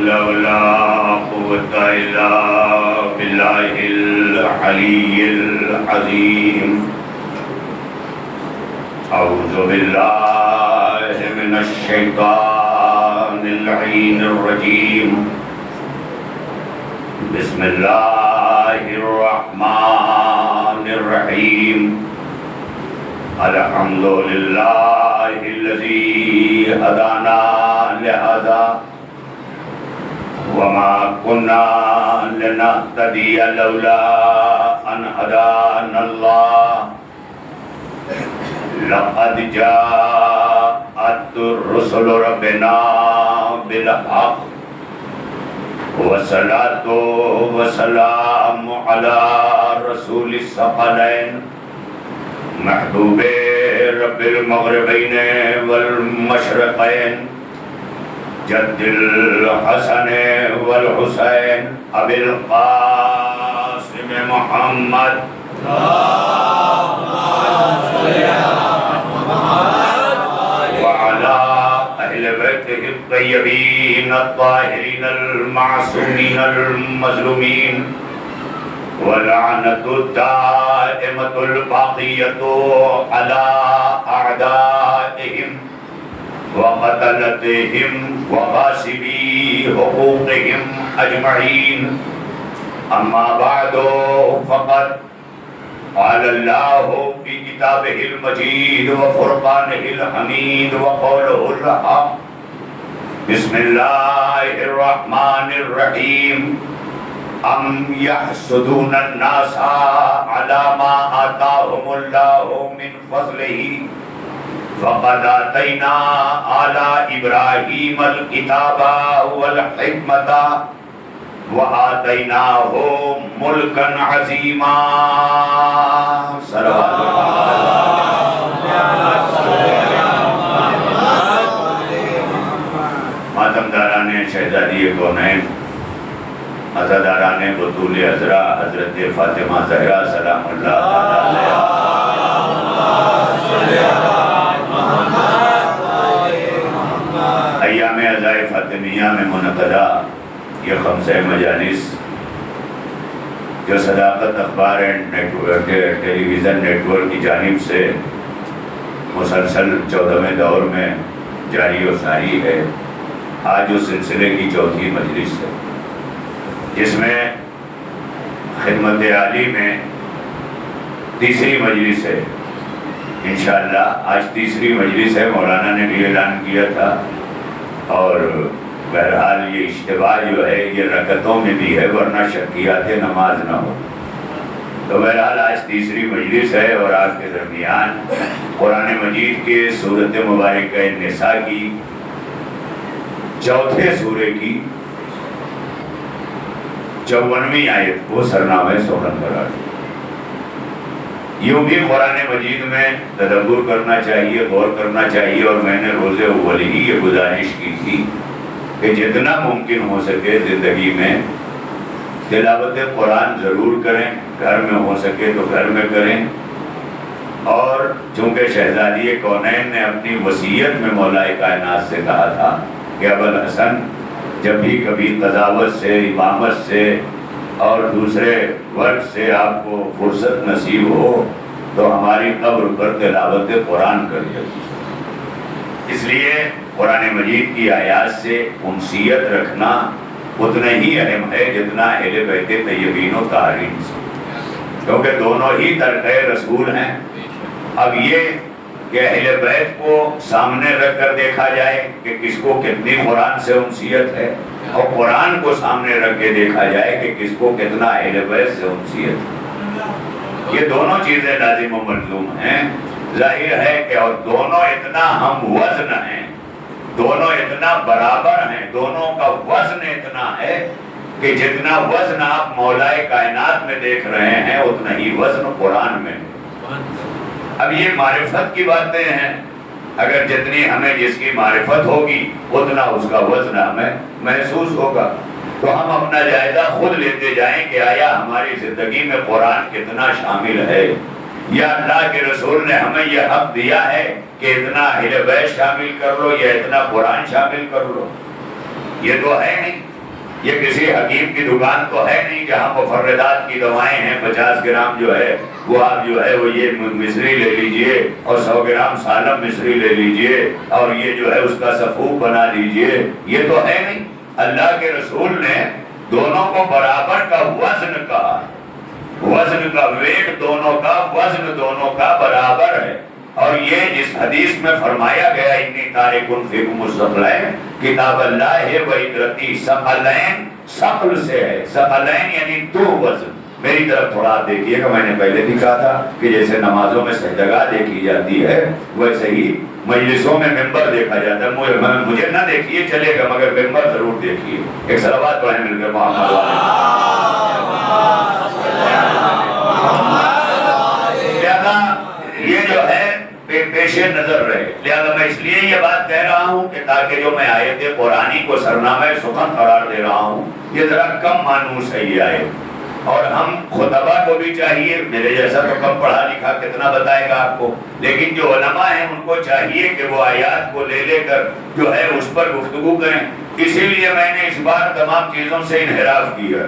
حول ولا قوة إلا بالله العلي العظيم. أعوذ بالله من الشيطان اللعين الرجيم. بسم الله الرحمن الرحيم. الحمد لله الذي هدانا لهذا وما كنا لنهتدي لولا أن هدانا الله. لقد جاءت رسل ربنا بالحق والصلاة والسلام على رسول الثقلين محبوب رب المغربين والمشرقين جد الحسن والحسين أبي القاسم محمد وعلى أهل بيته الطيبين الطاهرين المعصومين المظلومين ولعنة الدائمة الباقية على أعدائهم وقتلتهم وغاصبي حقوقهم أجمعين. أما بعد فقد قال الله في كتابه المجيد وفرقانه الحميد وقوله الحق. بسم الله الرحمن الرحيم. أم يحسدون الناس على ما آتاهم الله من فضله فقد آتينا آل إبراهيم الكتاب والحكمة وآتيناهم ملكا عظيما. صلوات ماتم داران شہزادی کونین عزاداران بطول عذرا حضرت فاطمہ زہرا سلام اللہ علیہ ایام عزائے فاطمیہ میں منعقدہ یہ خمسہ مجالس جو صداقت اخبار and television network کی جانب سے مسلسل 14ویں دور میں جاری و ساری ہے، آج اس سلسلے کی چوتھی مجلس ہے جس میں خدمت عالی میں تیسری مجلس ہے. انشاءاللہ آج تیسری مجلس ہے. مولانا نے بھی اعلان کیا تھا اور بہرحال یہ اشتباہ جو ہے یہ رکعتوں میں بھی ہے، ورنہ شکیات نماز نہ ہو. تو بہرحال آج تیسری مجلس ہے اور آپ کے درمیان قرآن مجید کے سورۃ مبارکہ النساء کی چوتھے سورے کی 54ویں آیت کو سرنامہ سخن قرار دیا. یوں بھی قرآن مجید میں تدبر کرنا چاہیے، غور کرنا چاہیے، اور میں نے روز اول ہی یہ گزارش کی تھی کہ جتنا ممکن ہو سکے زندگی میں تلاوت قرآن ضرور کریں، گھر میں ہو سکے تو گھر میں کریں. اور چونکہ شہزادی کونین نے اپنی وصیت میں مولا کائنات سے کہا تھا کہ ابوالحسن جب بھی کبھی قضاوت سے، امامت سے اور دوسرے ورک سے آپ کو فرصت نصیب ہو تو ہماری قبر پر تلاوت قرآن کریے. اس لیے قرآن مجید کی آیات سے انسیت رکھنا اتنا ہی اہم ہے جتنا اہل بیت طیبین و طاہرین سے، کیونکہ دونوں ہی ترکہ رسول ہیں. اب یہ کہ اہل بیت کو سامنے رکھ کر دیکھا جائے کہ کس کو کتنی قرآن سے انسیت ہے، اور قرآن کو سامنے رکھ کے دیکھا جائے کہ کس کو کتنا اہل بیت سے انسیت ہے. یہ دونوں چیزیں لازم و ملزوم ہیں. ظاہر ہے کہ اور دونوں اتنا ہم وزن ہیں، دونوں اتنا برابر ہیں، دونوں کا وزن اتنا ہے کہ جتنا وزن آپ مولا کائنات میں دیکھ رہے ہیں اتنا ہی وزن قرآن میں. اب یہ معرفت کی باتیں ہیں، اگر جتنی ہمیں جس کی معرفت ہوگی اتنا اس کا وزن ہمیں محسوس ہوگا. تو ہم اپنا جائزہ خود لیتے جائیں کہ آیا ہماری زندگی میں قرآن کتنا شامل ہے، یا اللہ کے رسول نے ہمیں یہ حق دیا ہے کہ اتنا اہل بیت شامل کر لو یا اتنا قرآن شامل کر لو. یہ تو ہے نہیں. یہ کسی حکیم کی دکان تو ہے نہیں جہاں مفردات کی دوائیں ہیں. 50 گرام جو ہے وہ آپ جو ہے وہ یہ مصری لے لیجئے اور 100 گرام سالم مصری لے لیجئے اور یہ جو ہے اس کا صفوف بنا لیجئے. یہ تو ہے نہیں. اللہ کے رسول نے دونوں کو برابر کا وزن کہا. وزن کا ویٹ دونوں کا، وزن دونوں کا برابر ہے. اور یہ جس حدیث میں فرمایا گیا انی تارکن فیکم الثقلین، کتاب اللہ ہے و اطرتی، ثقلین ثقل سے ہے. ثقلین یعنی دو وزن. میری طرف تھوڑا آپ دیکھیے کہ میں نے پہلے بھی کہا تھا کہ جیسے نمازوں میں سجدگاہ دیکھی جاتی ہے ویسے ہی مجلسوں میں ممبر دیکھا جاتا ہے. مجھے نہ دیکھیے چلے گا مگر ممبر ضرور دیکھیے. ایک صلوات پڑھیں مل کر محمد لہذا یہ جو ہے پیش نظر رہے. لہذا میں اس لیے یہ بات کہہ رہا ہوں کہ تاکہ جو میں آیت قرآنی کو سرنامہ سخن قرار دے رہا ہوں یہ ذرا کم مانوس ہے یہ آیت. اور ہم خطبہ کو بھی چاہیے، میرے جیسا تو کم پڑھا لکھا کتنا بتائے گا آپ کو، لیکن جو علماء ہیں ان کو چاہیے کہ وہ آیات کو لے کر جو ہے اس پر گفتگو کریں. اسی لیے میں نے اس بار تمام چیزوں سے انحراف کیا.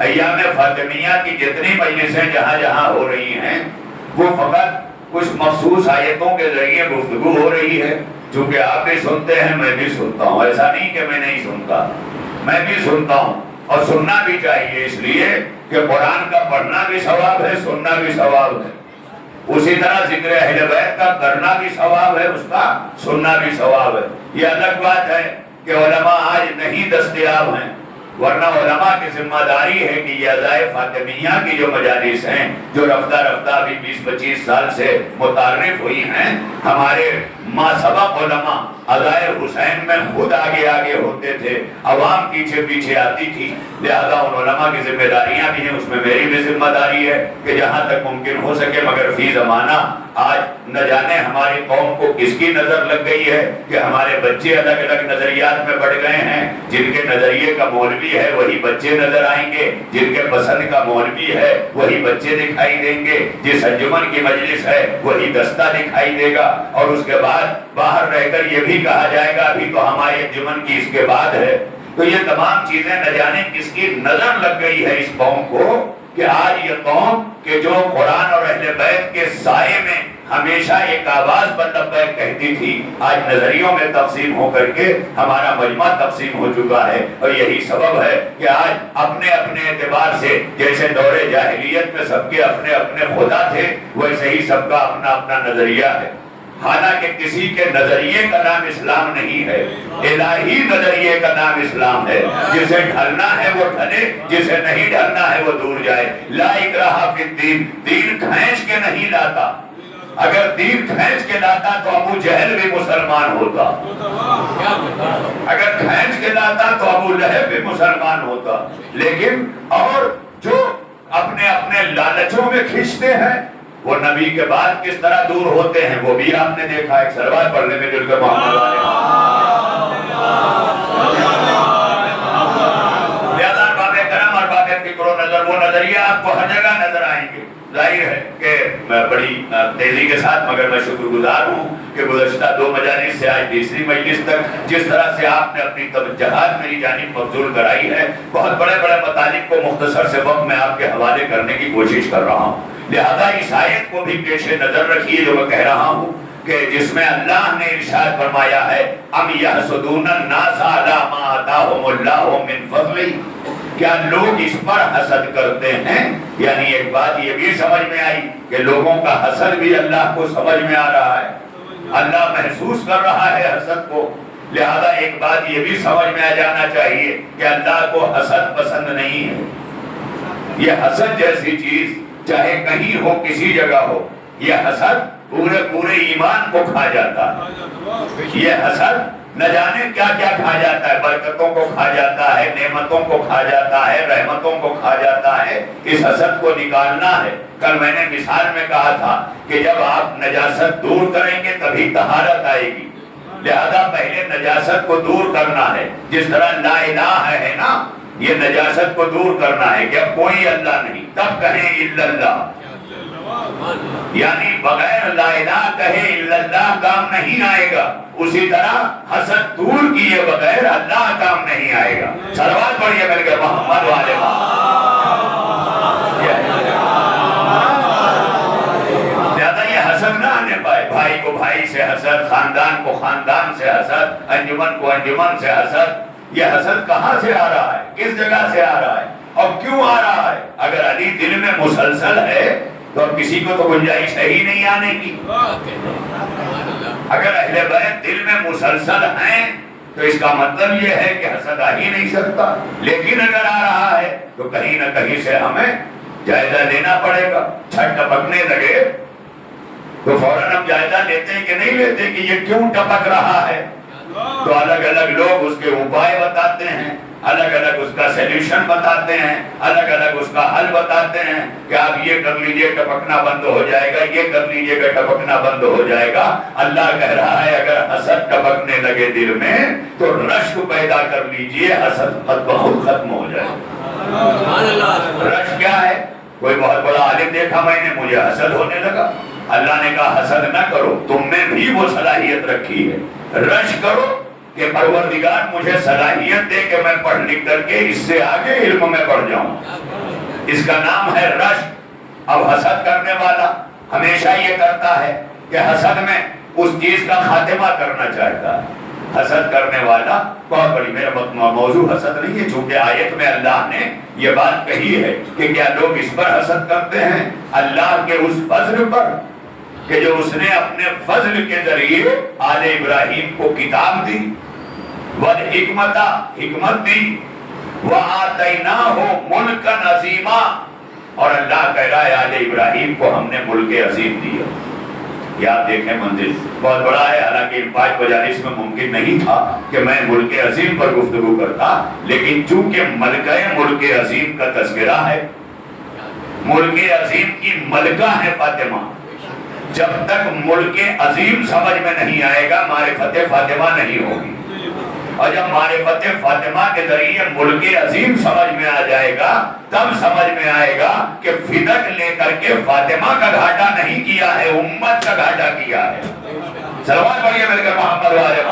ایام فاطمیہ کی جتنی مجلسیں جہاں جہاں ہو رہی ہیں وہ فقط کچھ مخصوص آیتوں کے ذریعے گفتگو ہو رہی ہے. چونکہ آپ بھی سنتے ہیں میں بھی سنتا ہوں، ایسا نہیں کہ میں نہیں سنتا، میں بھی سنتا ہوں اور سننا بھی چاہیے. اس لیے کہ قرآن کا پڑھنا بھی ثواب ہے، سننا بھی ثواب ہے. اسی طرح ذکر اہل بیت کا کرنا بھی ثواب ہے، اس کا سننا بھی ثواب ہے. یہ الگ بات ہے کہ علماء آج نہیں دستیاب ہیں، ورنہ علماء کی ذمہ داری ہے کہ یہ ادائے فاطمیہ کی جو مجالس ہیں جو رفتہ رفتہ ابھی 20-25 سال سے متعارف ہوئی ہیں، ہمارے ما سبق علماء ادائے حسین میں خود آگے آگے ہوتے تھے، عوام پیچھے پیچھے آتی تھی. لہذا ان علماء کی ذمہ داریاں بھی ہیں، اس میں میری بھی ذمہ داری ہے کہ جہاں تک ممکن ہو سکے. مگر فی زمانہ آج نہ جانے ہماری قوم کو کس کی نظر لگ گئی ہے کہ ہمارے بچے الگ الگ نظریات میں بڑھ گئے ہیں. جن کے نظریے کا مولوی ہے وہی بچے نظر آئیں گے، جن کے پسند کا مولوی ہے وہی بچے دکھائی دیں گے، جس انجمن کی مجلس ہے وہی دستہ دکھائی دے گا. اور اس کے بعد باہر رہ کر یہ بھی کہا جائے گا ابھی تو ہماری انجمن کی اس کے بعد ہے. تو یہ تمام چیزیں نہ جانے کس کی نظر لگ گئی ہے اس قوم کو کہ آج یہ قوم کہ جو قرآن اور اہل بیت کے سائے میں ہمیشہ ایک آواز پر لبیک کہتی تھی، آج نظریوں میں تقسیم ہو کر کے ہمارا مجمع تقسیم ہو چکا ہے. اور یہی سبب ہے کہ آج اپنے اپنے اعتبار سے جیسے دور جاہلیت میں سب کے اپنے اپنے خدا تھے ویسے ہی سب کا اپنا اپنا نظریہ ہے. حالانکہ کسی کے نظریے کا نام اسلام نہیں ہے، الہی نظریے کا نام اسلام ہے. جسے ڈھلنا ہے وہ ڈھلے، جسے نہیں ڈھلنا ہے وہ دور جائے. لا اکراہ فی الدین، دین کھینچ کے نہیں لاتا. اگر دین کھینچ کے لاتا تو ابو جہل بھی مسلمان ہوتا، اگر کھینچ کے لاتا تو ابو لہب بھی مسلمان ہوتا. لیکن اور جو اپنے اپنے لالچوں میں کھینچتے ہیں وہ نبی کے بعد کس طرح دور ہوتے ہیں وہ بھی آپ نے دیکھا. ایک صلوات پڑھنے میں جل کر محمد لہذا باب کرم اور باب فکر و نظر وہ نظریہ آپ کو ہر جگہ نظر آئیں گے. ظاہر ہے کہ میں بڑی تیزی کے ساتھ مگر میں شکر گزار ہوں کہ گزشتہ 2 مجالس سے آج تیسری مجلس تک جس طرح سے آپ نے اپنی توجہات میری جانب مبذول کرائی ہے، بہت بڑے بڑے مطالب کو مختصر سے وقت میں آپ کے حوالے کرنے کی کوشش کر رہا ہوں. لہذا اس آیت کو بھی پیش نظر رکھیے جو میں کہہ رہا ہوں کہ جس میں اللہ نے ارشاد فرمایا ہے ام یحسدون الناس علی ما آتاہم اللہ من فضلہ، کیا لوگ اس پر حسد کرتے ہیں. یعنی ایک بات یہ بھی سمجھ میں آئی کہ لوگوں کا حسد بھی اللہ کو سمجھ میں آ رہا ہے، اللہ محسوس کر رہا ہے حسد کو. لہذا ایک بات یہ بھی سمجھ میں آ جانا چاہیے کہ اللہ کو حسد پسند نہیں ہے. یہ حسد جیسی چیز چاہے کہیں ہو کسی جگہ ہو، یہ حسد پورے ایمان کو کھا جاتا ہے. یہ حسد نہ جانے کیا کیا کھا جاتا ہے، برکتوں کو کھا جاتا ہے، نعمتوں کو کھا جاتا ہے، رحمتوں کو کھا جاتا ہے. اس حسد کو نکالنا ہے. کل میں نے مثال میں کہا تھا کہ جب آپ نجاست دور کریں گے تبھی طہارت آئے گی. لہذا پہلے نجاست کو دور کرنا ہے. جس طرح لا الہ ہے نا، یہ نجاست کو دور کرنا ہے کہ اب کوئی اللہ نہیں، تب کہیں الا اللہ. یعنی بغیر لا الہ کہے الا اللہ کام نہیں آئے گا، اسی طرح حسد دور کیے بغیر اللہ کام نہیں آئے گا۔ صلوات پڑھیے مل کر محمد والے زیادہ یہ حسد نہ آنے پائے، بھائی کو بھائی سے حسد، خاندان کو خاندان سے حسد، انجمن کو انجمن سے حسد۔ یہ حسد کہاں سے آ رہا ہے، کس جگہ سے آ رہا ہے اور کیوں آ رہا ہے؟ اگر علی دل میں مسلسل ہے تو اب کسی کو تو گنجائش ہے ہی نہیں آنے کی۔ اگر اہل بیت دل میں مسلسل ہیں تو اس کا مطلب یہ ہے کہ حسد آ ہی نہیں سکتا، لیکن اگر آ رہا ہے تو کہیں نہ کہیں سے ہمیں جائزہ لینا پڑے گا۔ چھت ٹپکنے لگے تو فوراً ہم جائزہ لیتے ہیں کہ نہیں لیتے کہ یہ کیوں ٹپک رہا ہے؟ تو الگ الگ لوگ اس کے اپائے بتاتے ہیں، الگ الگ اس کا سیلیوشن بتاتے ہیں، الگ الگ اس کا حل بتاتے ہیں کہ آپ یہ کر لیجئے ٹپکنا بند ہو جائے گا، یہ کر لیجئے گا ٹپکنا بند ہو جائے گا۔ اللہ کہہ رہا ہے اگر حسد ٹپکنے لگے دل میں تو رشک پیدا کر لیجئے، حسد بہت ختم ہو جائے گا۔ رشک کیا ہے؟ کوئی بہت بڑا عالم دیکھا میں نے، مجھے حسد ہونے لگا۔ اللہ نے کہا حسد نہ کرو، تم نے بھی وہ صلاحیت رکھی ہے، رشک کرو کہ پروردگار مجھے صلاحیت دے کہ میں پڑھ لکھ کر کے اس سے آگے علم میں بڑھ جاؤں۔ اس کا نام ہے رشک۔ اب حسد کرنے والا ہمیشہ یہ کرتا ہے کہ حسد میں اس چیز کا خاتمہ کرنا چاہتا ہے۔ حسد کرنے والا بہت بڑی، میرا موضوع حسد نہیں ہے، چونکہ آیت میں اللہ نے یہ بات کہی ہے کہ کیا لوگ اس پر حسد کرتے ہیں؟ اللہ کے اس فضل پر کہ جو اس نے اپنے فضل کے ذریعے آل ابراہیم کو کتاب دی، والحکمت حکمت دی، وآتیناہ ملکا عظیما، اور اللہ کہہ رہا ہے آل ابراہیم کو ہم نے ملک عظیم دیا۔ یہ آپ دیکھیں منزل بہت بڑا ہے، حالانکہ ان 5 مجالس میں ممکن نہیں تھا کہ میں ملک عظیم پر گفتگو کرتا، لیکن چونکہ ملکہ ملک عظیم کا تذکرہ ہے، ملک عظیم کی ملکہ ہے فاطمہ، جب تک ملک عظیم سمجھ میں نہیں آئے گا معرفت فاطمہ نہیں ہوگی، اور جب معرفت فاطمہ کے ذریعے ملک عظیم سمجھ میں آ جائے گا تب سمجھ میں آئے گا کہ فدق لے کر کے فاطمہ کا گھاٹا نہیں کیا ہے، امت کا گھاٹا کیا ہے۔ صلوات پڑھیے مل کر محمد والے۔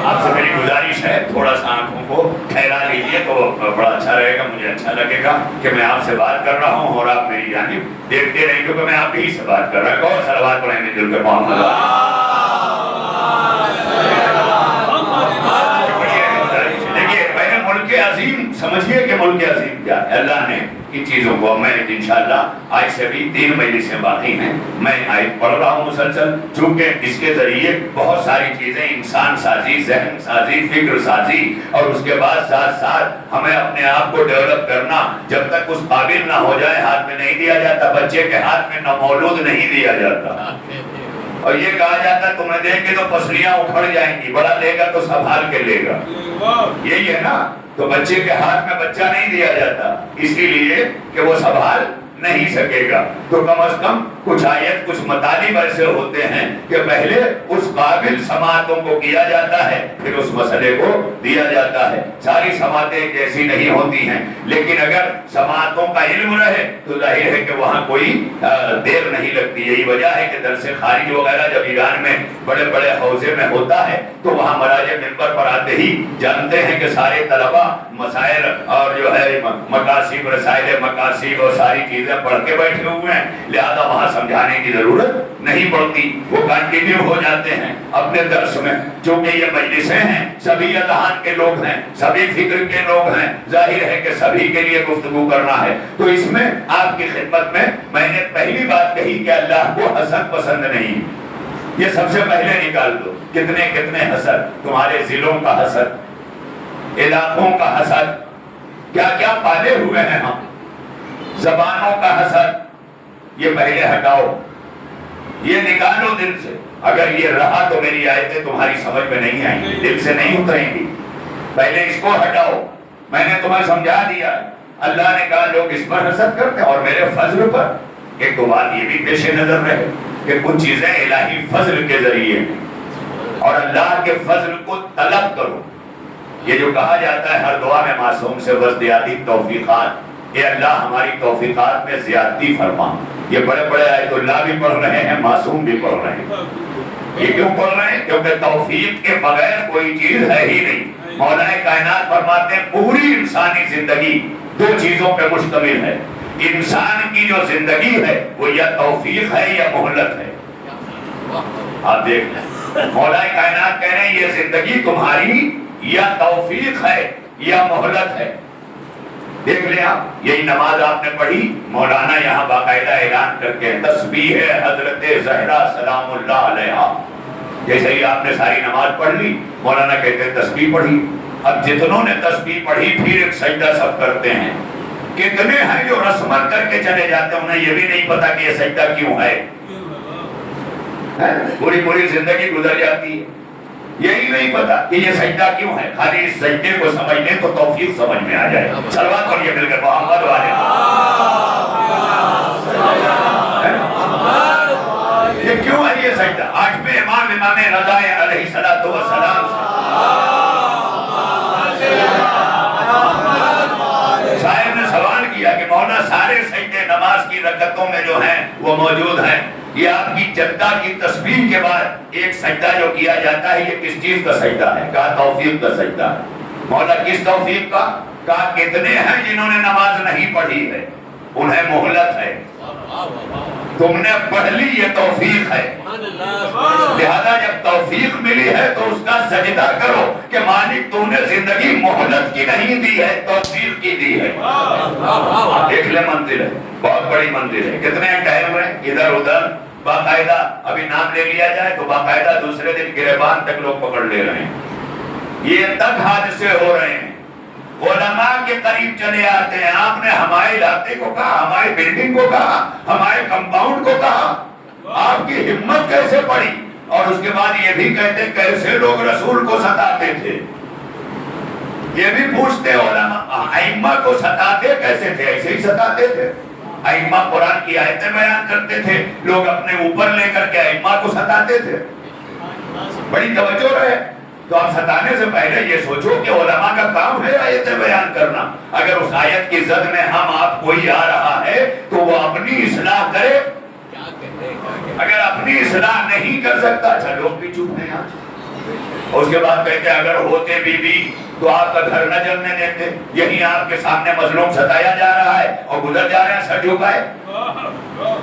آپ سے میری گزارش ہے تھوڑا سا آنکھوں کو ٹھہرا لیجیے تو بڑا اچھا رہے گا، مجھے اچھا لگے گا کہ میں آپ سے بات کر رہا ہوں اور آپ میری جانب دیکھتے رہیں، کیونکہ میں آپ ہی سے بات کر رہا ہوں۔ اور صلوات پڑھیں مل جل کر محمد والے۔ ملک عظیم سمجھیے کہ ملک عظیم کیا ہے۔ اللہ نے ان چیزوں کو، میں انشاءاللہ آج سے بھی 3 مجلسیں باقی ہیں، میں آیت پڑھ رہا ہوں مسلسل، چونکہ اس کے ذریعے بہت ساری چیزیں انسان سازی، ذہن سازی، فکر سازی، اور اس کے بعد ساتھ ساتھ ہمیں اپنے آپ کو ڈیولپ کرنا، جب تک اس قابل نہ ہو جائے ہاتھ میں نہیں دیا جاتا، بچے کے ہاتھ میں نومولود نہیں دیا جاتا، اور یہ کہا جاتا تمہیں دیکھ کے تو پسلیاں اکھڑ جائیں گی، بڑا لے گا تو سنبھال کے لے گا، یہی ہے نا، تو بچے کے ہاتھ میں بچہ نہیں دیا جاتا اسی لیے کہ وہ سنبھال نہیں سکے گا۔ تو کم از کم کچھ آیت، کچھ مطالب ایسے ہوتے ہیں کہ پہلے اس قابل سماعتوں کو کیا جاتا ہے، پھر اس مسئلے کو دیا جاتا ہے۔ ساری سماعتیں ایسی نہیں ہوتی ہیں، لیکن اگر سماعتوں کا علم رہے تو ظاہر ہے کہ وہاں کوئی دیر نہیں لگتی۔ یہی وجہ ہے کہ درس خارج وغیرہ جب ایران میں بڑے بڑے حوزے میں ہوتا ہے تو وہاں مراجع منبر پر آتے ہی جانتے ہیں کہ سارے طلبہ مسائل اور جو ہے مقاصد، رسائل مقاصد اور ساری چیزیں پڑھ کے بیٹھے ہوئے ہیں، لہذا وہاں سمجھانے کی ضرورت نہیں پڑتی، وہ کنٹینیو ہو جاتے ہیں اپنے درس میں۔ چونکہ یہ مجلسیں ہیں، سبھی اذہان کے لوگ ہیں، سبھی فکر کے لوگ ہیں، ظاہر ہے کہ سبھی کے لیے گفتگو کرنا ہے، تو اس میں آپ کی خدمت میں نے پہلی بات کہی کہ اللہ کو حسد پسند نہیں، یہ سب سے پہلے نکال دو۔ کتنے کتنے حسد، تمہارے ضلعوں کا حسد، علاقوں کا حسد، کیا کیا پالے ہوئے ہیں ہم، زبانوں کا حسد، یہ پہلے ہٹاؤ، یہ نکالو دل سے۔ اگر یہ رہا تو میری آیتیں تمہاری سمجھ میں نہیں آئیں گی، دل سے نہیں اتریں گی، پہلے اس کو ہٹاؤ۔ میں نے تمہیں سمجھا دیا، اللہ نے کہا لوگ اس پر حسد کرتے ہیں اور میرے فضل پر۔ ایک تو بات یہ بھی پیش نظر رہے کہ کچھ چیزیں الہی فضل کے ذریعے ہیں، اور اللہ کے فضل کو طلب کرو، یہ جو کہا جاتا ہے ہر دعا میں معصوم سے بس زیادتی توفیقات، اے اللہ ہماری توفیقات میں زیادتی فرما۔ یہ بڑے بڑے آیت اللہ بھی پڑھ رہے ہیں، معصوم بھی پڑھ رہے ہیں۔ یہ کیوں پڑھ رہے ہیں؟ کیونکہ توفیق کے بغیر کوئی چیز ہے ہی نہیں۔ مولا کائنات فرماتے ہیں پوری انسانی زندگی دو چیزوں پہ مشتمل ہے۔ انسان کی جو زندگی ہے وہ یا توفیق ہے یا مہلت ہے۔ آپ دیکھ لیں، مولا کائنات کہہ رہے ہیں یہ زندگی تمہاری یا توفیق ہے یا مہلت ہے۔ دیکھ لیں آپ، یہی نماز آپ نے پڑھی، مولانا یہاں باقاعدہ اعلان کر کے تسبیح حضرت زہرا سلام اللہ علیہا، جیسے ہی آپ نے ساری نماز پڑھ لی مولانا کہتے ہیں تسبیح پڑھی۔ اب جتنوں نے تسبیح پڑھی پھر ایک سجدہ سب کرتے ہیں، کتنے ہیں جو رسمت کر کے چلے جاتے ہیں، انہیں یہ بھی نہیں پتا کہ یہ سجدہ کیوں ہے، پوری پوری زندگی گزر جاتی ہے یہی نہیں پتا کہ یہ سجدہ کیوں ہے۔ خالی اس سجدے کو سمجھ لیں تو توفیق سمجھ میں آ جائے۔ صلوات پڑھیے مل کر محمد والے، یہ کیوں ہے یہ سجدہ؟ آٹھویں امام رضا علیہ السلام سے صاحب نے سوال کیا کہ مولا سارے سجدے نماز کی رکعتوں میں جو ہیں وہ موجود ہیں، یہ آپ کی جدہ کی تسبیح کے بعد ایک سجدہ جو کیا جاتا ہے یہ کس چیز کا سجدہ ہے؟ کہا توفیق کا سجدہ ہے۔ مولا کس توفیق کا؟ کہا کتنے ہیں جنہوں نے نماز نہیں پڑھی ہے، انہیں مہلت ہے، تم نے پڑھ لی یہ توفیق ہے، لہذا جب توفیق ملی ہے تو اس کا سجدہ کرو کہ مالک تو نے زندگی مہلت کی نہیں دی ہے، توفیق کی دی ہے۔ دیکھ لیں منزل ہے، بہت بڑی منزل ہے، کتنے ٹہل رہے ہیں ادھر ادھر، باقاعدہ ابھی نام لے لیا جائے تو باقاعدہ دوسرے دن گریبان تک لوگ پکڑ لے رہے ہیں، یہ تک حادثے ہو رہے ہیں، علماء کے قریب چلے آتے ہیں، آپ نے ہمارے علاقے کو کہا، ہماری بلڈنگ کو کہا، ہمارے کمپاؤنڈ کو کہا، آپ کی ہمت کیسے پڑی؟ اور اس کے بعد یہ بھی کہتے کیسے لوگ رسول کو ستاتے تھے، یہ بھی پوچھتے علماء ائمہ کو ستاتے کیسے تھے؟ ایسے ہی ستاتے تھے، ائمہ قرآن کی آیتیں بیان کرتے تھے، لوگ اپنے اوپر لے کر کے ائمہ کو ستاتے تھے۔ بڑی توجہ رہے، تو آپ ستانے سے پہلے یہ سوچو کہ علماء کا کام ہے آیتیں بیان کرنا، اگر اس آیت کی زد میں ہم آپ کوئی آ رہا ہے تو وہ اپنی اصلاح کرے، اگر اپنی اصلاح نہیں کر سکتا اچھا لوگ بھی چپ ہیں آج۔ اس کے بعد کہتے اگر ہوتے بھی تو آپ کا گھر نہ جلنے دیتے، یہی آپ کے سامنے مظلوم ستایا جا رہا ہے اور گزر جا رہے ہیں سر جھکائے،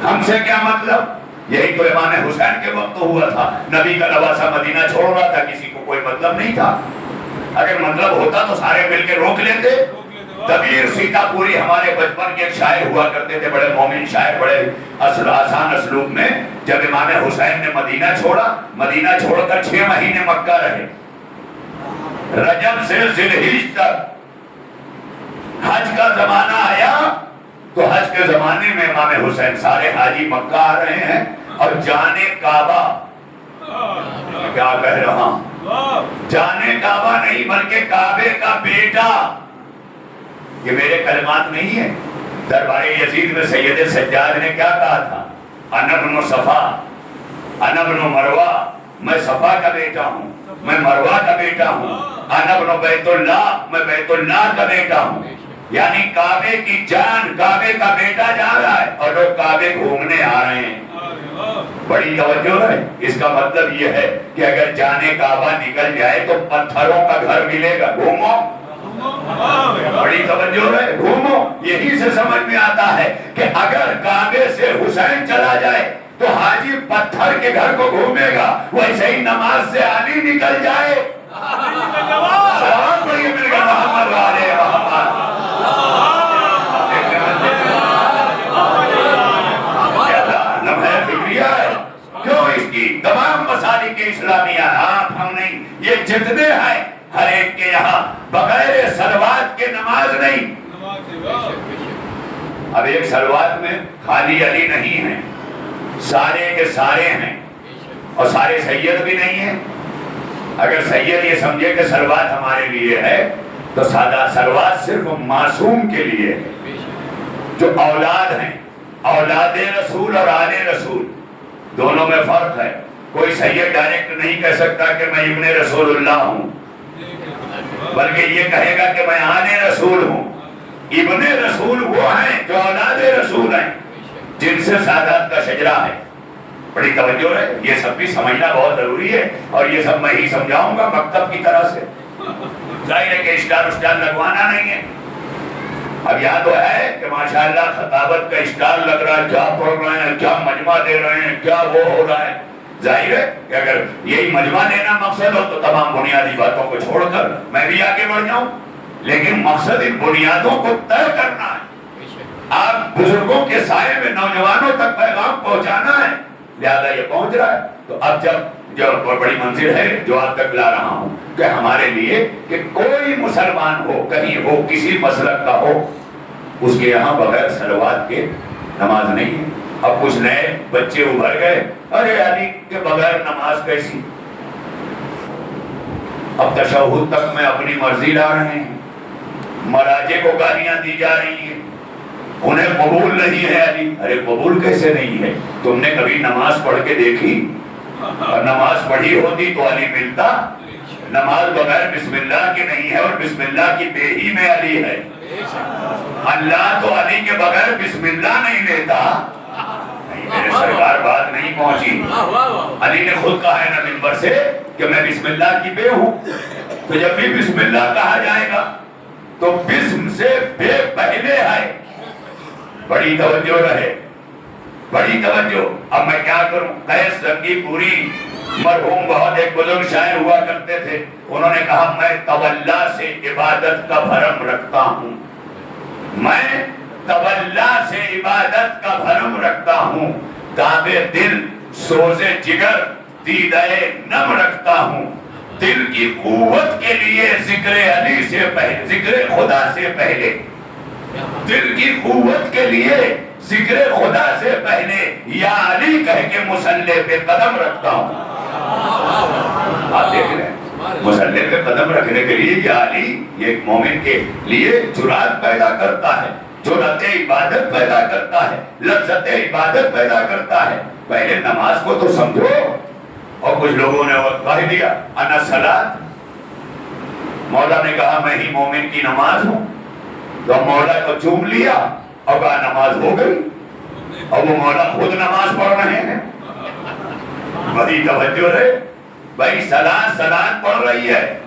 ہم سے کیا مطلب؟ یہی تو امام حسین کے وقت ہوا تھا، نبی کا نواسہ مدینہ چھوڑ رہا تھا، کسی کو کوئی مطلب نہیں تھا، اگر مطلب ہوتا تو سارے مل کے روک لیتے۔ دبیر سیتا پوری ہمارے بچپن کے ایک شاعر ہوا کرتے تھے، بڑے مومن شاعر، بڑے آسان اسلوب میں، جب امام حسین نے مدینہ چھوڑا، مدینہ چھوڑ کر 6 مہینے مکہ رہے، رجب سے ذوالحجہ تک حج کا زمانہ آیا تو حج کے زمانے میں امام حسین سارے حاجی مکہ آ رہے ہیں اور جانے کعبہ، کیا کہہ رہا ہوں، جانے کعبہ نہیں بلکہ کعبے کا بیٹا، یہ میرے کلمات نہیں ہیں، دربار یزید میں سید سجاد نے کیا کہا تھا؟ انا ابن صفا انا ابن مروہ، میں صفا کا بیٹا ہوں، میں مروہ کا بیٹا ہوں، انا ابن بیت اللہ، میں بیت اللہ کا بیٹا ہوں، یعنی کعبے کی جان، کعبے کا بیٹا جا رہا ہے اور لوگ کعبے گھومنے آ رہے ہیں۔ بڑی توجہ ہے، اس کا مطلب یہ ہے کہ اگر جانے کعبہ نکل جائے تو پتھروں کا گھر ملے گا، گھومو، بڑی توجہ ہے، گھومو۔ یہی سے سمجھ میں آتا ہے کہ اگر کعبے سے حسین چلا جائے تو حاجی پتھر کے گھر کو گھومے گا، ویسے ہی نماز سے علی نکل جائے، سلام پڑھیے مل گا محمد والے محمد۔ لمحہ فکریہ ہے، کیوں اس کی تمام مسالک اسلامیہ، آپ ہم نہیں، یہ جتنے ہیں ہر ایک کے یہاں بغیر صلوات کے نماز نہیں۔ اب ایک صلوات میں خالی علی نہیں ہے، سارے کے سارے ہیں، اور سارے سید بھی نہیں ہیں۔ اگر سید یہ سمجھے کہ صلوات ہمارے لیے ہے تو سادہ صلوات صرف معصوم کے لیے ہے، جو اولاد ہیں، اولاد رسول اور آل رسول، دونوں میں فرق ہے۔ کوئی سید ڈائریکٹ نہیں کہہ سکتا کہ میں ابن رسول اللہ ہوں، بلکہ یہ کہے گا کہ میں آنے رسول ہوں۔ ابن رسول وہ ہیں جو اولاد رسول ہیں، جن سے سعادت کا شجرہ ہے۔ بڑی توجہ ہے، یہ سب بھی سمجھنا بہت ضروری ہے، اور یہ سب میں ہی سمجھاؤں گا مکتب کی طرح سے۔ ظاہر ہے کہ اسٹار لگوانا نہیں ہے۔ اب یہاں تو ہے کہ ماشاءاللہ خطابت کا اسٹار لگ رہا ہے، کیا پڑھ رہے ہیں، کیا مجمع دے رہے ہیں، کیا وہ ہو رہا ہے۔ ظاہر ہے کہ اگر یہی مجمع دینا مقصد ہو تو تمام بنیادی باتوں کو چھوڑ کر میں بھی آگے بڑھ جاؤں، لیکن مقصد ان بنیادوں کو طے کرنا ہے۔ آپ بزرگوں کے سائے میں نوجوانوں تک پیغام پہنچانا ہے، لہذا یہ پہنچ رہا ہے۔ تو اب جو بڑی منزل ہے جو آپ تک لا رہا ہوں کہ ہمارے لیے کہ کوئی مسلمان ہو، کہیں ہو، کسی مسلک کا ہو، اس کے یہاں بغیر صلوات کے نماز نہیں ہے۔ اب کچھ نئے بچے ابھر گئے، ارے علی کے بغیر نماز کیسی؟ اب تشہد تک میں اپنی مرضی لا رہے ہیں، مراجع کو گالیاں دی جا رہی ہیں، انہیں قبول نہیں ہے علی۔ ارے قبول کیسے نہیں ہے؟ تم نے کبھی نماز پڑھ کے دیکھی؟ اور نماز پڑھی ہوتی تو علی ملتا؟ نماز بغیر بسم اللہ کی نہیں ہے، اور بسم اللہ کی بے ہی میں علی ہے۔ اللہ تو علی کے بغیر بسم اللہ نہیں لیتا۔ میرے سرکار بات نہیں پہنچی۔ علی نے خود کہا ہے نا منبر سے کہ میں بسم اللہ کی بے ہوں، تو جب بھی بسم اللہ کہا جائے گا تو بسم سے بے پہلے ہے۔ بڑی توجہ رہے، بڑی توجہ۔ اب میں کیا کروں؟ قیس زنگی پوری مرحوم بہت ایک بزرگ شاعر ہوا کرتے تھے، انہوں نے کہا میں تولا سے عبادت کا بھرم رکھتا ہوں، میں تولا سے عبادت کا بھرم رکھتا ہوں، تابے دل سوزے جگر دیدہ نم رکھتا ہوں، دل کی قوت کے لیے ذکر علی سے پہلے، ذکر خدا سے پہلے، دل کی قوت کے لیے ذکر خدا سے پہلے یا علی کہہ کے مصلی پہ قدم رکھتا ہوں۔ آپ دیکھ رہے ہیں مصلی پہ قدم رکھنے کے لیے یا علی، یہ ایک مومن کے لیے جرات پیدا کرتا ہے، جرات عبادت پیدا کرتا ہے، لذت عبادت پیدا کرتا ہے۔ پہلے نماز کو تو سمجھو۔ اور کچھ لوگوں نے کہہ دیا انا صلاۃ، مولا نے کہا میں ہی مومن کی نماز ہوں، تو مولا کو چوم لیا اور کہا نماز ہو گئی، اور وہ مولا خود نماز پڑھ رہے ہیں۔ بڑی توجہ ہے بھائی، صلاۃ صلاۃ پڑھ رہی ہے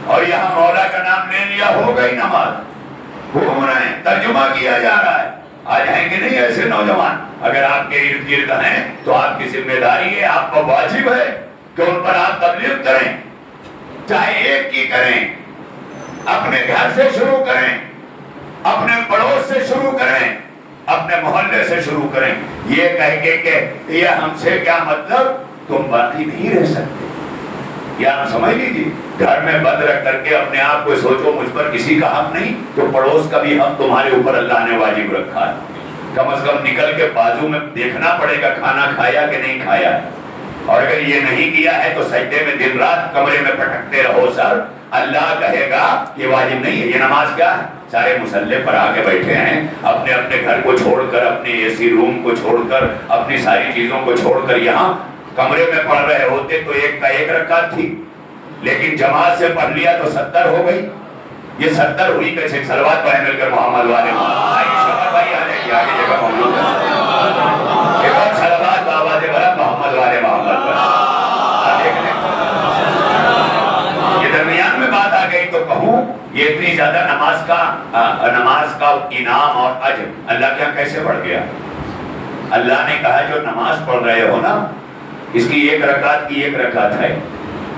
اور یہاں مولا کا نام لے لیا، ہو گئی نماز، گھوم رہے ہیں، ترجمہ کیا جا رہا ہے۔ آج ہیں کہ نہیں ایسے نوجوان؟ اگر آپ کے ارد گرد ہیں تو آپ کی ذمہ داری ہے، آپ کا واجب ہے کہ ان پر آپ تبلیغ کریں، چاہے ایک کی کریں، اپنے گھر سے شروع کریں، اپنے پڑوس سے شروع کریں، اپنے محلے سے شروع کریں، یہ کہہ کے کہ یہ ہم سے کیا مطلب، تم باقی نہیں رہ سکتے۔ یا آپ سمجھ لیجیے، گھر میں بند رکھ کر کے اپنے آپ کو سوچو مجھ پر کسی کا حق نہیں، تو پڑوس کا بھی حق تمہارے اوپر اللہ نے واجب رکھا ہے۔ کم از کم نکل کے بازو میں دیکھنا پڑے گا کھانا کھایا کہ نہیں کھایا ہے، اور اگر یہ نہیں کیا ہے تو سجدے میں دن رات کمرے میں پٹکتے رہو سر، اللہ کہے گا یہ واجب نہیں ہے۔ یہ نماز کیا ہے؟ سارے مصلی پر آ کے بیٹھے ہیں، اپنے اپنے گھر کو چھوڑ کر، اپنے اے سی روم کو چھوڑ کر، اپنی ساری چیزوں کو چھوڑ کر یہاں کمرے میں پڑھ رہے ہوتے تو ایک کا ایک رکعت تھی، لیکن جماعت سے پڑھ لیا تو 70 ہو گئی۔ یہ 70 ہوئی کیسے؟ صلوات پڑھیں مل کر محمد والے محمد بھائی آنے کی آگے جگہ موجود ہے، ایک اور صلوات آواز بلند محمد والے محمد پر دیکھ لیں۔ یہ درمیان میں بات آ گئی تو کہوں یہ اتنی زیادہ نماز کا انعام اور اجر اللہ کیا کیسے بڑھ گیا؟ اللہ نے کہا جو نماز پڑھ رہے ہو نا، اس کی ایک رکعت کی ایک رکعت ہے،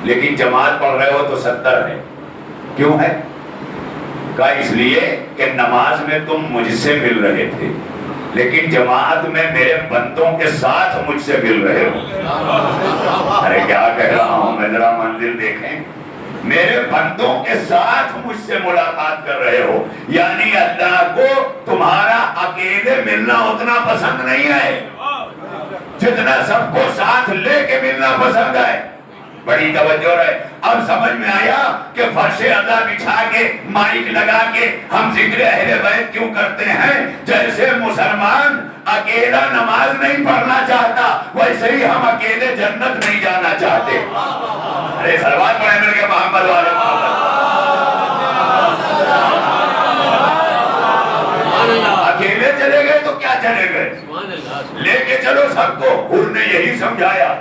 لیکن جماعت پڑھ رہے ہو تو 70 ہے۔ کیوں ہے؟ کہا اس لیے کہ نماز میں تم مجھ سے مل رہے تھے، لیکن جماعت میں میرے بندوں کے ساتھ مجھ سے مل رہے ہو۔ ارے کیا کہہ رہا ہوں میں، ذرا منزل دیکھیں، میرے بندوں کے ساتھ مجھ سے ملاقات کر رہے ہو، یعنی اللہ کو تمہارا اکیلے ملنا اتنا پسند نہیں ہے جتنا سب کو ساتھ لے کے ملنا پسند ہے۔ بڑی توجہ رہے۔ اب سمجھ میں آیا کہ فرش ادا بچھا کے مائک لگا کے ہم ذکر اہل بیت کیوں کرتے ہیں؟ جیسے مسلمان اکیلا نماز نہیں پڑھنا چاہتا، ویسے ہی ہم اکیلے جنت نہیں جانا چاہتے۔ ارے صلوات پڑھیں مل کے محمد والے محمد۔ چلے گئے, لے کے چلو سب کو. حور نے یہی سمجھایا.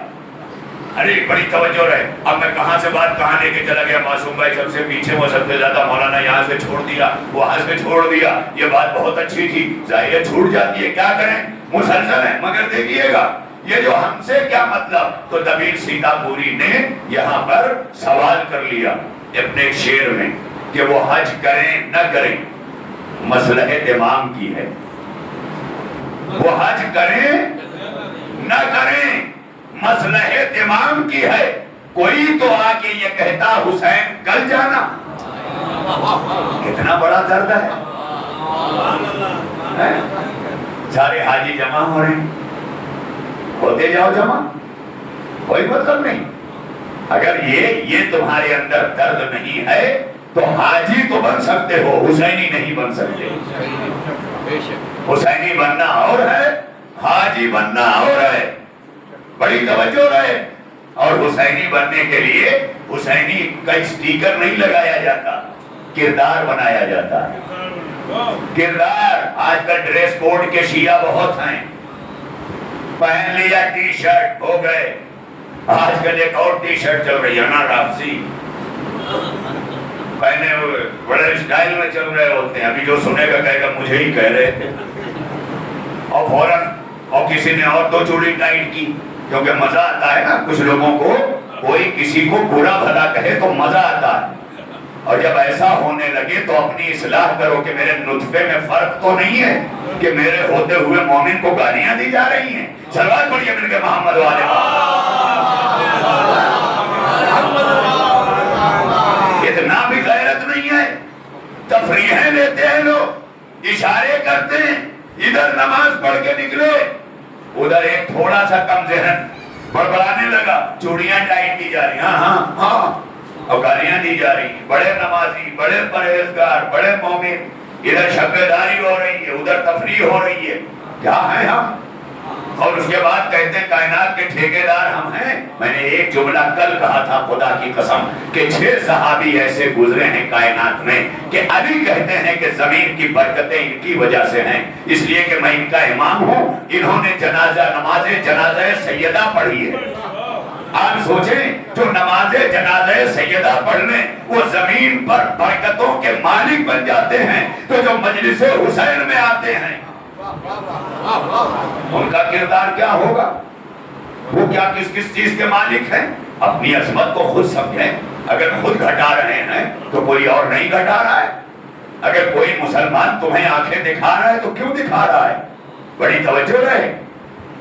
ارے بڑی توجہ رہے. اب میں کہاں سے بات کہاں لے کے چلا گیا. معصوم بھائی سب سے پیچھے, وہ سب سے زیادہ. مولانا یہاں سے چھوڑ دیا, وہاں سے چھوڑ دیا. یہ بات بہت اچھی تھی, ظاہر چھوٹ جاتی ہے, کیا کریں, مسلسل ہے. مگر دیکھیے گا یہ جو ہم سے کیا مطلب. تو دبیر سیتا پوری نے یہاں پر سوال کر لیا اپنے ایک شعر میں کہ وہ حج کریں نہ کریں مصلحت امام کی ہے. وہ حج کریں نہ کریں مصلحت امام کی ہے. کوئی تو آ کے یہ کہتا حسین کل جانا. کتنا بڑا درد ہے. سارے حاجی جمع ہو رہے ہیں, ہوتے جاؤ جمع, کوئی مطلب نہیں. اگر یہ تمہارے اندر درد نہیں ہے تو حاجی تو بن سکتے ہو, حسینی نہیں بن سکتے. حسینی بننا اور ہے, حاجی بننا اور ہے. بڑی توجہ رہے. اور حسینی بننے کے لیے حسینی کا اسٹیکر نہیں لگایا جاتا, کردار بنایا جاتا ہے. کردار. آج کل ڈریس کوڈ کے شیعہ بہت ہیں. پہن لیا ٹی شرٹ, ہو گئے. آج کل ایک اور ٹی شرٹ چل رہی ہے نا, رافضی, پہنے ہوئے بڑے اسٹائل میں چل رہے ہوتے ہیں. ابھی جو سنے گا کہے گا مجھے ہی کہہ رہے تھے, اور فوراً اور کسی نے اور دو چوڑی ٹائٹ کی. کیونکہ مزہ آتا ہے نا کچھ لوگوں کو, کوئی کسی کو برا بھلا کہے تو مزہ آتا ہے. اور جب ایسا ہونے لگے تو اپنی اصلاح کرو کہ میرے نطفے میں فرق تو نہیں ہے کہ میرے ہوتے ہوئے مومن کو گالیاں دی جا رہی ہیں. صلوات پڑھیے مل کے محمد والے. اتنا بھی غیرت نہیں ہے. تفریحیں لیتے ہیں لوگ, اشارے کرتے ہیں, ادھر نماز پڑھ کے نکلے, ادھر ایک تھوڑا سا کم ذہن بڑبڑانے لگا, چوڑیاں ٹائٹ کی جا رہی, ہاں ہاں ہاں, اور گالیاں دی جا رہی. بڑے نمازی, بڑے پرہیزگار, بڑے مومن, ادھر شبیداری ہو رہی ہے, ادھر تفریح ہو رہی ہے. کیا ہیں ہم؟ اور اس کے بعد کہتے ہیں کائنات کے ٹھیکیدار ہم ہیں. میں نے ایک جملہ کل کہا تھا خدا کی قسم کہ 6 صحابی ایسے گزرے ہیں کائنات میں کہ علی کہتے ہیں کہ زمین کی برکتیں ان کی وجہ سے ہیں, اس لیے کہ میں ان کا امام ہوں. انہوں نے نماز جنازہ سیدہ پڑھی ہے. آپ سوچیں جو نماز جنازہ سیدہ پڑھنے وہ زمین پر برکتوں کے مالک بن جاتے ہیں, تو جو مجلس حسین میں آتے ہیں ان کا کردار کیا ہوگا؟ وہ کیا کس چیز کے مالک ہیں؟ اپنی عظمت کو خود سمجھیں. اگر خود گھٹا رہے ہیں تو کوئی اور نہیں گھٹا رہا ہے. اگر کوئی مسلمان تمہیں آنکھیں دکھا رہا ہے تو کیوں دکھا رہا ہے؟ بڑی توجہ رہے,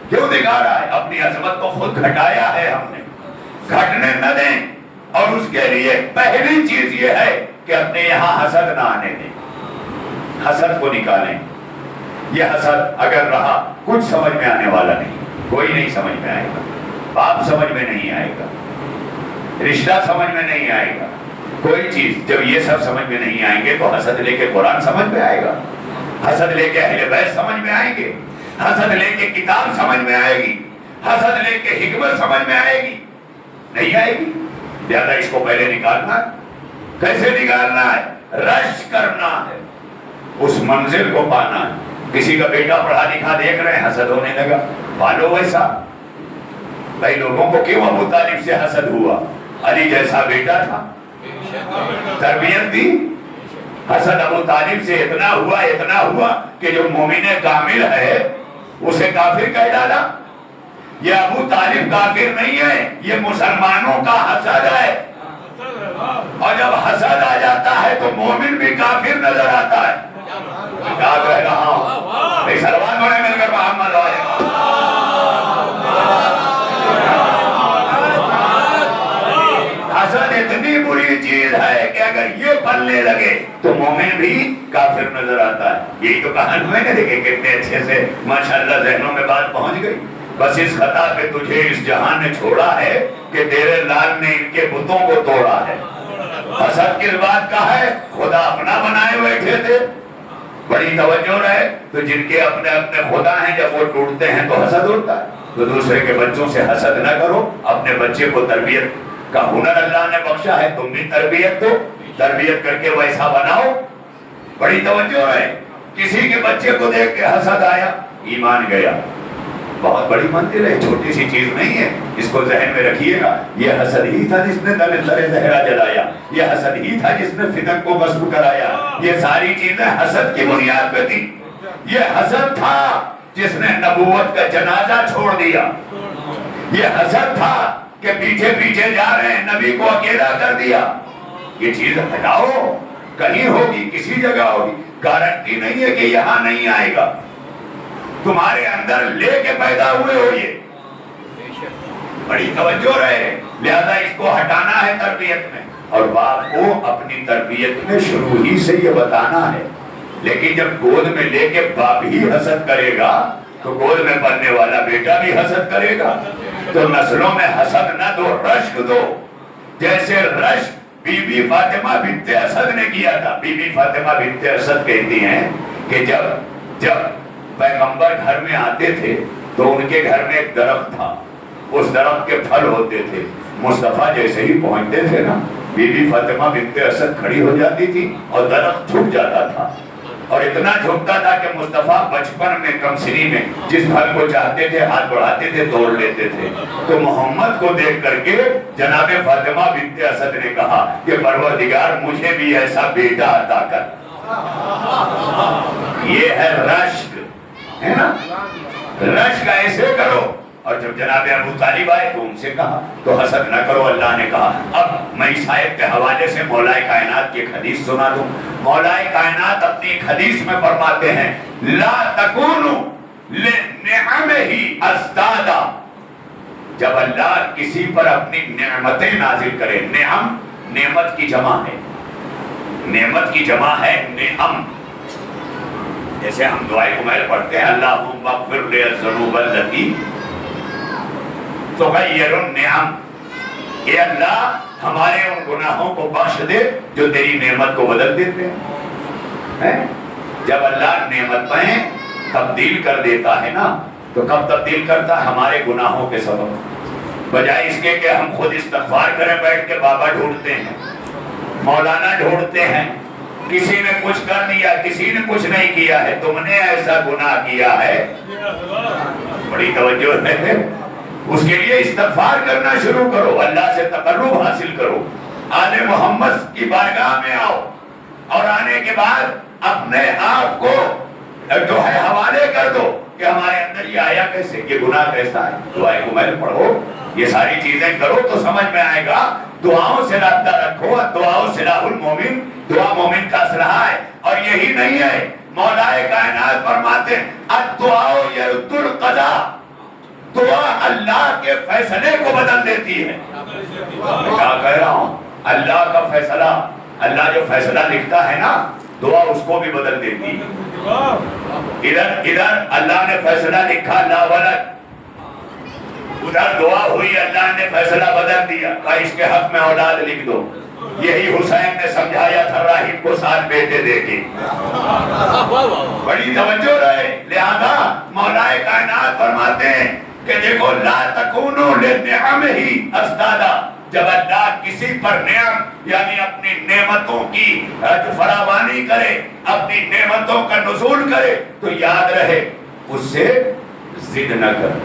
کیوں دکھا رہا ہے؟ اپنی عظمت کو خود گھٹایا ہے ہم نے, گھٹنے نہ دیں. اور اس کے لیے پہلی چیز یہ ہے کہ اپنے یہاں حسد نہ آنے دیں, حسد کو نکالیں. یہ حسد اگر رہا کچھ سمجھ میں آنے والا نہیں, کوئی نہیں سمجھ میں آئے گا, باپ سمجھ میں نہیں آئے گا, رشتہ سمجھ میں نہیں آئے گا, کوئی چیز. جب یہ سب سمجھ میں نہیں آئیں گے تو حسد لے کے قرآن سمجھ میں آئے گا, حسد لے کے اہل بیت سمجھ میں آئیں گے, حسد لے کے کتاب سمجھ میں آئے گی, حسد لے کے حکمت سمجھ میں آئے گی, نہیں آئے گی. زیادہ اس کو پہلے نکالنا ہے. کیسے نکالنا ہے؟ رشک کرنا ہے, اس منزل کو پانا ہے. کسی کا بیٹا پڑھا لکھا دیکھ رہے ہیں, حسد ہونے لگا, پالو ویسا. بھائی لوگوں کو کیوں ابو طالب سے حسد ہوا؟ علی جیسا بیٹا تھا, تربیت دی. حسد ابو طالب سے اتنا ہوا کہ جو مومن کامل ہے اسے کافر کہہ ڈالا. یہ ابو طالب کافر نہیں ہے, یہ مسلمانوں کا حسد ہے. اور جب حسد آ جاتا ہے تو مومن بھی کافر نظر آتا ہے. کیا کہہ رہا ہوں؟ ایک سلوات پڑھیں مل کر محمد والے. حسد اتنی بری چیز ہے کہ اگر یہ پلنے لگے تو مومن بھی کافر نظر آتا ہے. یہی تو کہانی میں نے دیکھے کتنے اچھے سے ماشاءاللہ ذہنوں میں بات پہنچ گئی. بس اس خطا پہ تجھے اس جہان نے چھوڑا ہے کہ تیرے لال نے ان کے بتوں کو توڑا ہے. حسد کس بات کا ہے؟ خدا اپنا بنائے بیٹھے تھے. بڑی توجہ رہے. تو جن کے اپنے اپنے خدا ہیں جب وہ ٹوٹتے ہیں تو حسد ہوتا ہے. تو دوسرے کے بچوں سے حسد نہ کرو. اپنے بچے کو تربیت کا ہنر اللہ نے بخشا ہے, تم بھی تربیت دو, تربیت کر کے ویسا بناؤ. بڑی توجہ رہے. کسی کے بچے کو دیکھ کے حسد آیا, ایمان گیا. بہت بڑی منزل ہے، چھوٹی سی چیز نہیں ہے، اس کو ذہن میں رکھیے گا. یہ حسد ہی تھا جس نے تلے زہرا جلایا، یہ حسد ہی تھا جس نے فتن کو غصب کرایا. یہ ساری چیزیں حسد کی بنیاد پہ تھی. یہ حسد تھا جس نے نبوت کا جنازہ چھوڑ دیا. یہ حسد تھا کہ پیچھے پیچھے جا رہے ہیں، نبی کو اکیلا کر دیا. یہ چیز ہٹاؤ، کہیں ہوگی، کسی جگہ ہوگی، گارنٹی نہیں ہے کہ یہاں نہیں آئے گا. تمہارے اندر لے کے پیدا ہوئے ہو. یہ بڑی توجہ رہے، لہذا اس کو ہٹانا ہے تربیت میں، اور باپ کو اپنی تربیت میں شروع ہی سے یہ بتانا ہے. لیکن جب گود میں لے کے باپ ہی حسد کرے گا تو گود میں پلنے والا بیٹا بھی حسد کرے گا. تو نسلوں میں حسد نہ دو، رشک دو. جیسے رشک بی بی فاطمہ بنت اسد نے کیا تھا. بی بی فاطمہ بنت اسد کہتی ہیں کہ جب پیغمبر گھر میں آتے تھے تو ان کے گھر میں ایک درخت تھا، اس درخت کے پھل ہوتے تھے. مصطفیٰ جیسے ہی پہنچتے تھے نا، بی بی فاطمہ بنت اسد کھڑی ہو جاتی تھی اور درخت جھک جاتا تھا. اور اتنا جھکتا تھا کہ مصطفیٰ بچپن میں کم سنی میں جس پھل کو چاہتے تھے ہاتھ بڑھاتے تھے، توڑ لیتے تھے. تو محمد کو دیکھ کر کے جناب فاطمہ بنت اسد نے کہا کہ پروردگار مجھے بھی ایسا بیٹا عطا کر. یہ ہے رشک، ہے نا؟ رشک ایسے کرو. اور جب جناب ابو طالب آئے تو ان سے کہا تو حسد نہ کرو. اللہ نے کہا. اب میں اس آیت کے حوالے سے مولا کائنات کی ایک حدیث سنا دوں. مولا کائنات اپنی ایک حدیث میں فرماتے ہیں لا تکونوا لنعمہ ازدادا. جب اللہ کسی پر اپنی نعمتیں نازل کرے، نعم نعمت کی جمع ہے، نعمت کی جمع ہے نعم. جیسے ہم دعائے کمیل پڑھتے ہیں اللہم اغفر لی الذنوب التی تغیر النعم. اے اللہ ہمارے ان گناہوں کو بخش دے جو تیری نعمت کو بدل دیتے ہیں. جب اللہ نعمتیں تبدیل کر دیتا ہے نا، تو کب تبدیل کرتا ہے؟ ہمارے گناہوں کے سبب. بجائے اس کے کہ ہم خود استغفار کریں بیٹھ کے بابا ڈھونڈتے ہیں، مولانا ڈھونڈتے ہیں، کسی نے کچھ کر دیا، کسی نے کچھ نہیں کیا ہے، تم نے ایسا گناہ کیا ہے. بڑی توجہ ہے. اس کے لیے استغفار کرنا شروع کرو، اللہ سے تقرب حاصل کرو، آل محمد کی بارگاہ میں آؤ، اور آنے کے بعد اپنے آپ کو جو ہے حوالے کر دو کہ ہمارے اندر یہ آیا کیسے، یہ گناہ کیسا ہے. دعائے کمیل پڑھو، یہ ساری چیزیں کرو تو سمجھ میں آئے گا. دعاؤں سے رابطہ رکھو، دعاؤں سلاح المومن، دعا مومن کا اسلحہ ہے. اور یہی نہیں ہے، مولا کائنات فرماتے ہیں الدعاء یرد القضاء. دعا اللہ کے فیصلے کو بدل دیتی ہے. کیا کہہ رہا ہوں؟ اللہ کا فیصلہ، اللہ جو فیصلہ لکھتا ہے نا، دعا اس کو بھی بدل دیتی ہے. ادھر اللہ نے فیصلہ لکھا لا ولد، ادھر دعا ہوئی اللہ نے فیصلہ بدل دیا کہ اس کے حق میں اولاد لکھ دو. یہی حسین نے سمجھایا تھا راہب کو 7 بیٹے دے کے. بڑی توجہ رہے. لہذا مولا کائنات فرماتے ہیں کہ دیکھو لا تکونوا لنعمہ ازدادا. جب اللہ کسی پر نعم یعنی اپنی نعمتوں کی فراوانی کرے، اپنی نعمتوں کا نزول کرے، تو یاد رہے اس سے ضد نہ کرو.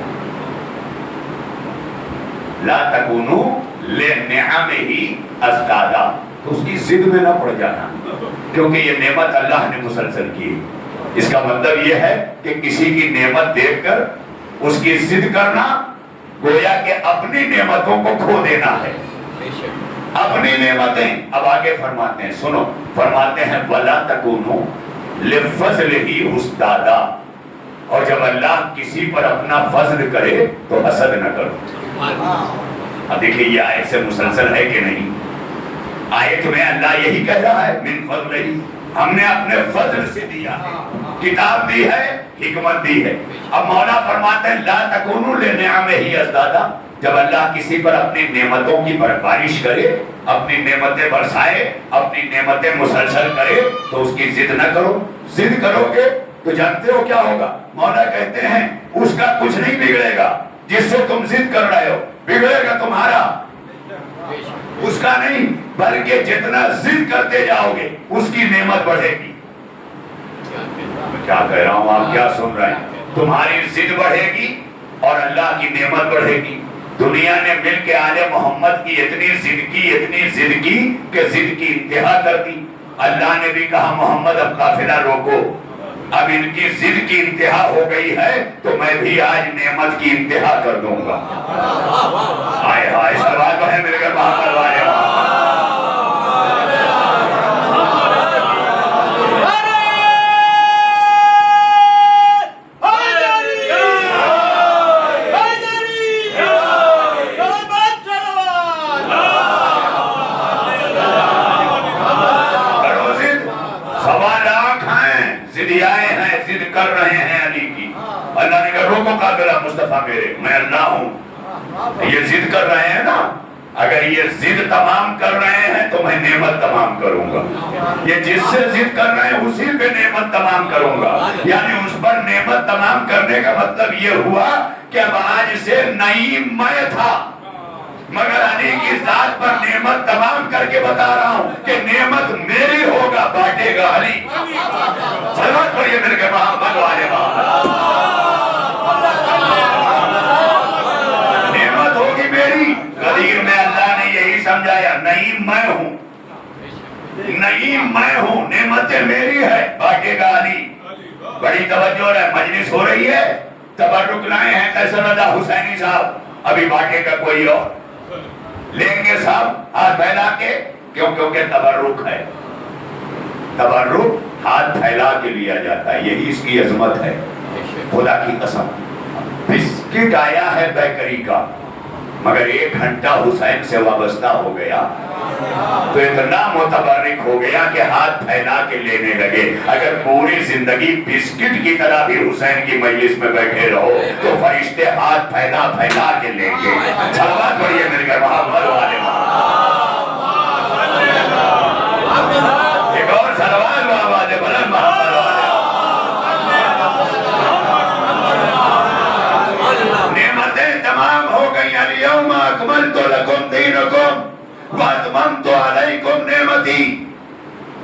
لا تکونوا لنعمہ ازدادا، تو اس کی ضد میں نہ پڑ جانا، کیونکہ یہ نعمت اللہ نے مسلسل کی. اس کا مطلب یہ ہے کہ کسی کی نعمت دیکھ کر اس کی ضد کرنا گویا کہ اپنی نعمتوں کو کھو دینا ہے. اپنی نعمتیں. اب آگے فرماتے ہیں، سنو، فرماتے ہیں وَلَا تَكُونُوا لِفَضْلِهِ حُسْدَادًا. اور جب اللہ کسی پر اپنا فضل کرے تو حسد نہ کرو. اب دیکھیں یہ آیت سے مسلسل ہے کہ نہیں؟ آیت میں اللہ یہی کہہ رہا ہے من فضلہ، ہم نے اپنے فضل سے دیا ہے، کتاب دی ہے، حکمت دی ہے. اب مولا فرماتے ہیں لا تکونوا لنعمہ ازدادا. جب اللہ کسی پر اپنی نعمتوں کی بارش کرے، اپنی نعمتیں برسائے، اپنی نعمتیں مسلسل کرے، تو اس کی ضد نہ کرو. ضد کرو گے تو جانتے ہو کیا ہوگا؟ مولا کہتے ہیں اس کا کچھ نہیں بگڑے گا جس سے تم ضد کر رہے ہو، بگڑے گا تمہارا، اس کا نہیں، بلکہ جتنا ضد کرتے جاؤ گے اس کی نعمت بڑھے گی. کیا کہہ رہا ہوں، آپ کیا سن رہے ہیں؟ تمہاری ضد بڑھے گی اور اللہ کی نعمت بڑھے گی۔ دنیا نے مل کے آل محمد کی اتنی ضد کی کہ ضد کی انتہا کر دی۔ اللہ نے بھی کہا محمد اب قافلہ روکو، اب ان کی ضد کی انتہا ہو گئی ہے تو میں بھی آج نعمت کی انتہا کر دوں گا۔ آئے ہائے سوال تو ہے میرے گھر محمد والے کر رہے ہیں علی کی۔ اللہ نے کہا روکو قافلہ مصطفیٰ میرے، میں اللہ ہوں۔ یہ ضد کر رہے ہیں نا، اگر یہ ضد تمام کر رہے ہیں تو میں نعمت تمام کروں گا۔ یہ جس سے ضد کر رہے ہیں اسی پہ نعمت تمام کروں گا۔ یعنی اس پر نعمت تمام کرنے کا مطلب یہ ہوا کہ اب آج سے نعیم میں تھا، مگر علی کی ذات پر نعمت تمام کر کے بتا رہا ہوں کہ نعمت میری ہوگا، بانٹے گا علی۔ صلوات پڑھیے میرے کے محمد والے نعمت ہوگی میری۔ غدیر میں اللہ نے یہی سمجھایا، نعیم میں ہوں، نعیم میں ہوں، نعمتیں میری ہے، بانٹے گا علی۔ بڑی توجہ ہے، مجلس ہو رہی ہے، تبرک لائے ہیں قیصر رضا حسینی صاحب، ابھی بانٹے کا کوئی اور لیں گے صاحب ہاتھ پھیلا کے، کیونکہ تبرک ہے، تبرک ہاتھ پھیلا کے لیا جاتا ہے، یہی اس کی عظمت ہے۔ خدا کی قسم بسکٹ آیا ہے بیکری کا، مگر 1 گھنٹہ حسین سے وابستہ ہو گیا تو اتنا متبرک ہو گیا کہ ہاتھ پھیلا کے لینے لگے۔ اگر پوری زندگی بسکٹ کی طرح بھی حسین کی مجلس میں بیٹھے رہو تو فرشتے ہاتھ پھیلا پھیلا کے لیں گے۔ صلوات پڑھیے میرے گھر محمد والے۔ ایک اور صلوات بآواز بلند محمد والے۔ نعمتیں تمام ہو گئی، الیوم اکملت لکم دینکم واتممت علیکم نعمتی۔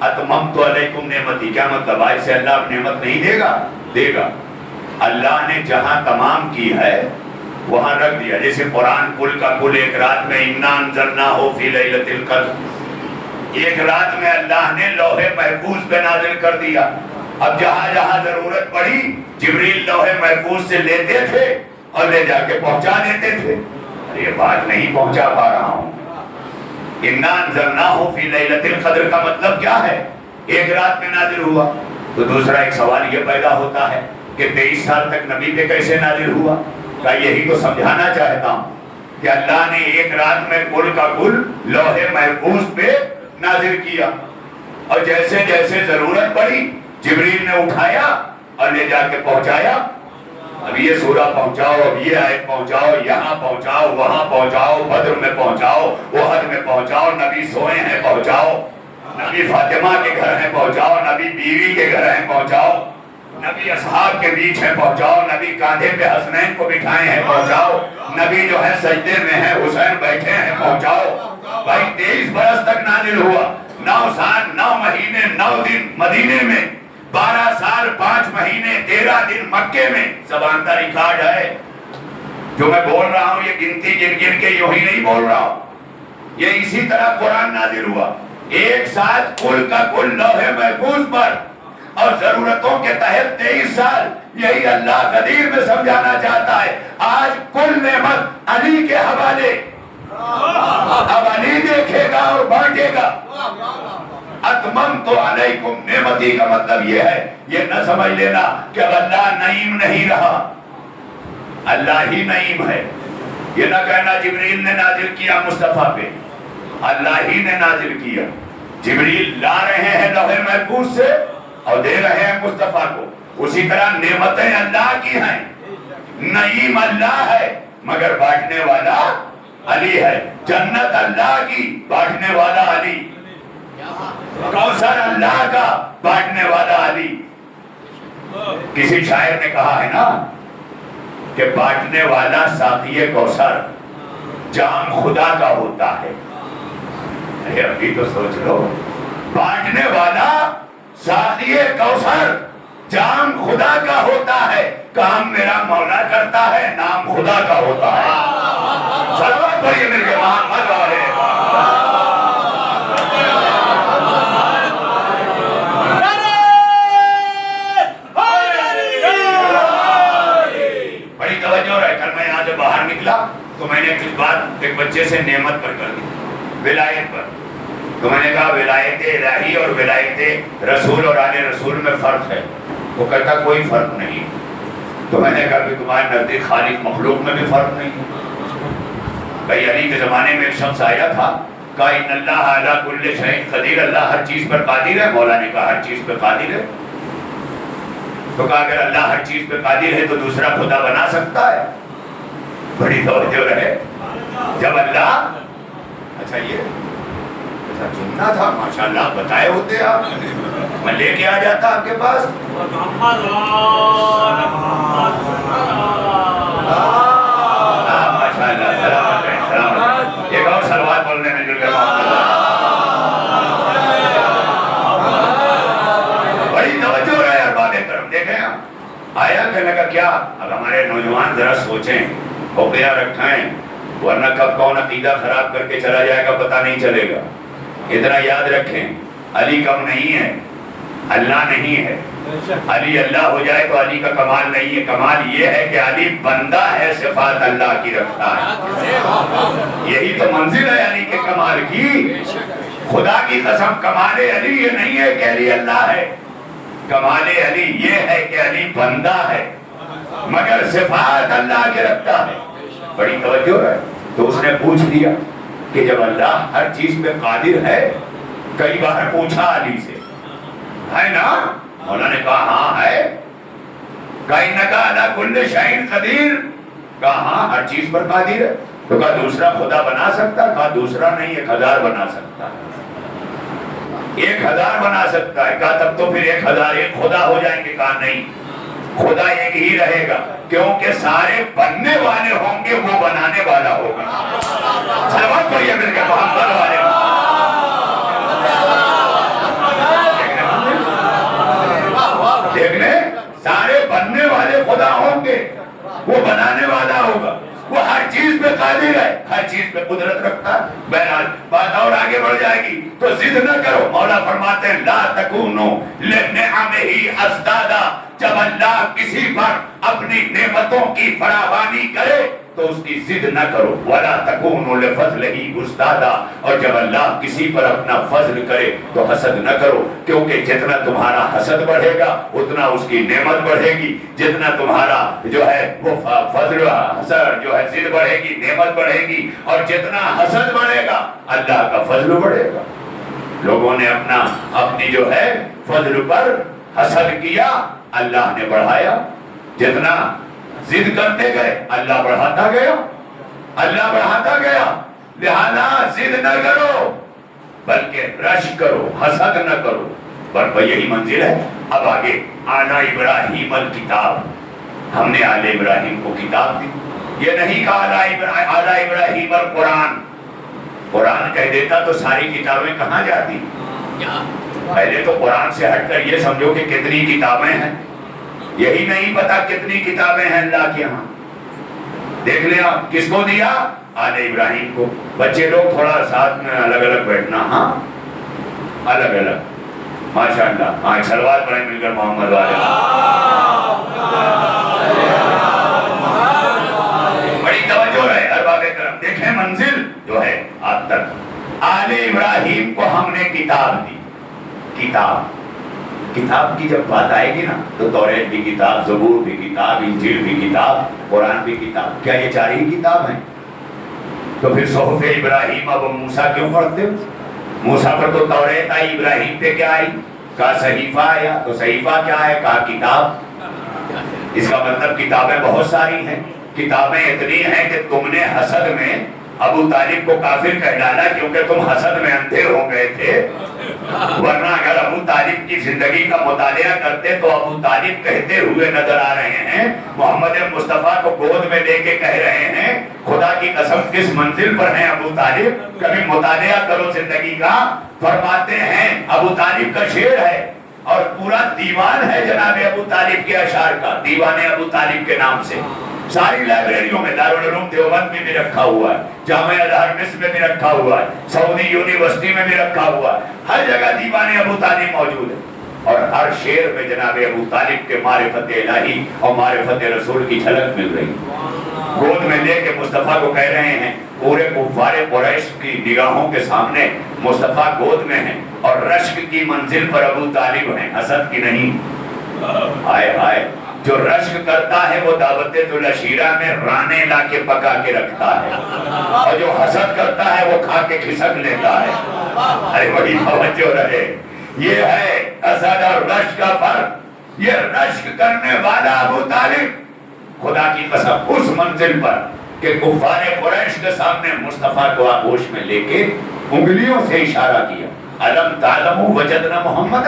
اتممت علیکم نعمتی کیا مطلب؟ آج سے اللہ نعمت نہیں دے گا؟ دے گا۔ اللہ نے جہاں تمام کی ہے وہاں رکھ دیا، جیسے قرآن کل کا کل ایک رات میں انا انزلناہ فی لیلۃ القدر، ایک رات میں اللہ نے لوح محفوظ پہ نازل کر دیا۔ اب جہاں جہاں ضرورت پڑی جبریل لوح محفوظ سے لیتے تھے اور لے جا کے پہنچا دیتے تھے۔ یہ بات نہیں پہنچا پا رہا ہوں۔ انا انزلناہ فی لیلۃ القدر کا مطلب کیا ہے؟ ایک رات میں نازل ہوا۔ تو دوسرا ایک سوال یہ پیدا ہوتا ہے کہ 23 سال تک نبی پہ کیسے نازل ہوا؟ کا یہی تو سمجھانا چاہتا ہوں کہ اللہ نے ایک رات میں کل کا کل لوح محفوظ پہ نازل کیا، اور جیسے جیسے ضرورت پڑی جبریل نے اٹھایا اور لے جا کے پہنچایا۔ اب یہ سورہ پہنچاؤ، اب یہ آیت پہنچاؤ، یہاں پہنچاؤ، وہاں پہنچاؤ، بدر میں پہنچاؤ، احد میں پہنچاؤ، نبی سوئے ہیں پہنچاؤ، نبی فاطمہ کے گھر ہیں پہنچاؤ، نبی بیوی کے گھر ہیں پہنچاؤ، نبی اصحاب کے بیچ ہے پہنچاؤ، نبی کاندھے پہ حسنین کو بٹھائے ہیں پہنچاؤ، نبی جو ہے سجدے میں ہے حسین بیٹھے ہیں پہنچاؤ۔ بھائی 23 برس تک نازل ہوا، 9 سال 9 مہینے 9 دن مدینے میں، 12 سال 5 مہینے 13 دن مکے میں۔ زبان کا ریکارڈ ہے، جو میں بول رہا ہوں یہ گنتی گن گن کے یوں ہی نہیں بول رہا ہوں، یہ اسی طرح قرآن نازل ہوا ایک ساتھ کل کا کل لوح محفوظ پر، اور ضرورتوں کے تحت 23 سال۔ یہی اللہ قدیر میں سمجھانا چاہتا ہے، آج کل نعمت علی کے حوالے، اب علی دیکھے گا اور بانٹے گا۔ اتممت علیکم نعمتی کا مطلب یہ ہے، یہ نہ سمجھ لینا کہ اب اللہ نعیم نہیں رہا، اللہ ہی نعیم ہے۔ یہ نہ کہنا جبریل نے نازل کیا مصطفیٰ پہ، اللہ ہی نے نازل کیا۔ جبریل لا رہے ہیں لوح محفوظ سے اور دے رہے ہیں مصطفیٰ کو۔ اسی طرح نعمتیں اللہ کی ہیں، نعیم اللہ ہے مگر بانٹنے والا علی ہے۔ جنت اللہ کی، بانٹنے والا علی۔ کوثر اللہ کا، بانٹنے والا علی۔ کسی شاعر نے کہا ہے نا کہ بانٹنے والا ساقی کوثر جام خدا کا ہوتا ہے۔ ابھی تو سوچ لو، بانٹنے والا ساقی کوثر جام خدا کا ہوتا ہے، کام میرا مولا کرتا ہے، نام خدا کا ہوتا ہے۔ صلوات پڑھیے میرے کے محمد والے۔ بڑی توجہ رہے، کل میں یہاں سے باہر نکلا تو میں نے کچھ بات ایک بچے سے نعمت پر کر دی، ولایت پر۔ تو میں نے کہا ولایت الہی اور ولایت رسول اور آل رسول میں فرق ہے۔ وہ کہتا کوئی فرق نہیں۔ تو میں نے کہا کہ تمہارے نزدیک خالق مخلوق میں بھی فرق نہیں ہے۔ بھائی علی کے زمانے میں ایک شخص آیا تھا، کہا ان اللہ علی کل شیء قدیر، اللہ ہر چیز پر قادر ہے۔ مولا نے کہا ہر چیز پر قادر ہے۔ تو کہا اگر اللہ ہر چیز پر قادر ہے تو دوسرا خدا بنا سکتا ہے؟ بڑی توجہ رہے، جب اللہ اچھا یہ اچھا چننا تھا، ماشاءاللہ بتائے ہوتے آپ، میں لے کے آ جاتا آپ کے پاس۔ ماشاءاللہ، سلامت رہے، سلامت رہے۔ ایک اور صلوات بولنے میں جل کر بڑی توجہ رہے ارباب کرم۔ دیکھیں آیا کہنے کا کیا، اب ہمارے نوجوان ذرا سوچیں، ہوقیہ رکھیں، ورنہ کب کون عقیدہ خراب کر کے چلا جائے گا پتہ نہیں چلے گا۔ اتنا یاد رکھیں، علی کم نہیں ہے، اللہ نہیں ہے۔ علی اللہ ہو جائے تو علی کا کمال نہیں ہے، کمال یہ ہے کہ علی بندہ ہے، صفات اللہ کی رکھتا ہے۔ یہی تو منزل ہے علی کے کمال کی۔ خدا کی قسم کمال علی یہ نہیں ہے کہ علی اللہ ہے، کمال علی یہ ہے کہ علی بندہ ہے مگر صفات اللہ کے رکھتا ہے۔ بڑی توجہ ہے۔ تو اس نے پوچھ دیا کہ جب اللہ ہر چیز پہ قادر ہے، کئی بار پوچھا علی سے، ہے نا؟ مولا نے کہا ہاں ہے۔ کہا انکا علی کل شیء قدیر، کہا ہاں ہر چیز پر قادر ہے۔ تو کہا دوسرا خدا بنا سکتا؟ کہا دوسرا نہیں، 1000 بنا سکتا ہے، 1000 بنا سکتا ہے۔ کہا تب تو پھر 1000 ایک خدا ہو جائیں گے؟ کہا نہیں، خدا ایک ہی رہے گا، کیونکہ سارے بننے والے ہوں گے، وہ بنانے والا ہوگا۔ صلوات پڑھیے مل کے محمد والے۔ دیکھنے سارے بننے والے خدا ہوں گے، وہ بنانے والا ہوگا، وہ ہر چیز پہ قادر ہے، ہر چیز پہ قدرت رکھتا ہے۔ بہرحال بات اور آگے بڑھ جائے گی تو ضد نہ کرو۔ مولا فرماتے ہیں لا تکونوا لنعمہ ازدادا، جب اللہ کسی پر اپنی نعمتوں کی فراوانی کرے تو اس کی ضد نہ کرو۔ ولا تکونوا لفضلہ ازدادا، اور جب اللہ کسی پر اپنا فضل کرے تو حسد نہ کرو، کیونکہ جتنا تمہارا حسد بڑھے گا اتنا اس کی نعمت بڑھے گی، جتنا تمہارا جو ہے وہ فضل حسد جو ہے ضد بڑھے گی، نعمت بڑھے گی، اور جتنا حسد بڑھے گا اللہ کا فضل بڑھے گا۔ لوگوں نے اپنی جو ہے فضل پر حسد کیا، اللہ نے بڑھایا، جتنا ضد کرتے گئے اللہ بڑھاتا گیا، اللہ بڑھاتا گیا۔ لہذا ضد نہ کرو بلکہ رش کرو، حسد نہ کرو، پر یہی منزل ہے۔ اب آگے آل ابراہیم الکتاب، ہم نے آل ابراہیم کو کتاب دی، یہ نہیں کہا آل ابراہیم القرآن۔ قرآن کہہ دیتا تو ساری کتابیں کہاں جاتی؟ پہلے تو قرآن سے ہٹ کر یہ سمجھو کہ کتنی کتابیں ہیں، یہی نہیں پتا کتنی کتابیں ہیں اللہ کے ہاں۔ دیکھ لیں آپ کس کو دیا؟ آل ابراہیم کو۔ بچے لوگ تھوڑا ساتھ میں الگ الگ بیٹھنا، ہاں الگ الگ، ماشاءاللہ۔ ہاں صلوات پڑھیں مل کر محمد والے۔ بڑی توجہ رہے ارباب کرم، دیکھیں منزل جو ہے آپ تک۔ آل ابراہیم کو ہم نے کتاب دی، کتاب کی جب بات آئے گی نا تو توریت بھی کتاب، زبور بھی کتاب، انجیل بھی کتاب، قرآن بھی کتاب۔ کیا یہ 4 ہی کتاب ہیں؟ تو پھر صحف ابراہیم اب موسیٰ کیوں پڑھتے ہو؟ موسیٰ پر تو توریت آئی، ابراہیم پہ کیا آئی؟ کہا صحیفہ آیا، تو صحیفہ کیا ہے؟ کہا کتاب۔ اس کا مطلب کتابیں بہت ساری ہیں، کتابیں اتنی ہیں کہ تم نے حسد میں ابو طالب کو کافر کہہ ڈالا کیونکہ تم حسد میں اندھے ہو گئے تھے، ورنہ اگر ابو طالب کی زندگی کا مطالعہ کرتے تو ابو طالب کہتے ہوئے نظر آ رہے ہیں، محمد مصطفیٰ کو گود میں لے کے کہہ رہے ہیں خدا کی قسم کس منزل پر ہیں ابو طالب، کبھی مطالعہ کرو زندگی کا۔ فرماتے ہیں ابو طالب کا شعر ہے اور پورا دیوان ہے جناب ابو طالب کے اشعار کا، دیوان ابو طالب کے نام سے، ساری لائبریریوں میں، دارالعلوم دیوبند میں بھی رکھا ہوا ہے، جامعہ ازہر مصر میں بھی رکھا ہوا ہے، سعودی یونیورسٹی میں بھی رکھا ہوا ہے، ہر جگہ دیوان ابو طالب موجود ہے، اور ہر شعر میں جناب ابو طالب کے معرفت الہی اور معرفت رسول کی جھلک مل رہی ہے۔ گود میں لے کے مصطفیٰ کو کہہ رہے ہیں، پورے کفار قریش کی نگاہوں کے سامنے مصطفیٰ گود میں ہیں اور رشک کی منزل پر ابو طالب ہیں، حسد کی نہیں۔ ہائے ہائے، جو رشک کرتا ہے وہ دعوت العشیرہ میں رانے لا کے پکا کے رکھتا ہے، اور جو حسد کرتا ہے وہ کھا کے کھسک لیتا ہے۔ ارے بڑی توجہ رہے، یہ ہے حسد اور رشک کا فرق۔ یہ رشک کرنے والا ابو طالب خدا کی قسم اس منزل پر کہ کفار قریش کے سامنے مصطفیٰ کو آغوش میں لے کے انگلیوں سے اشارہ کیا، الم تعلموا وجدنا محمد،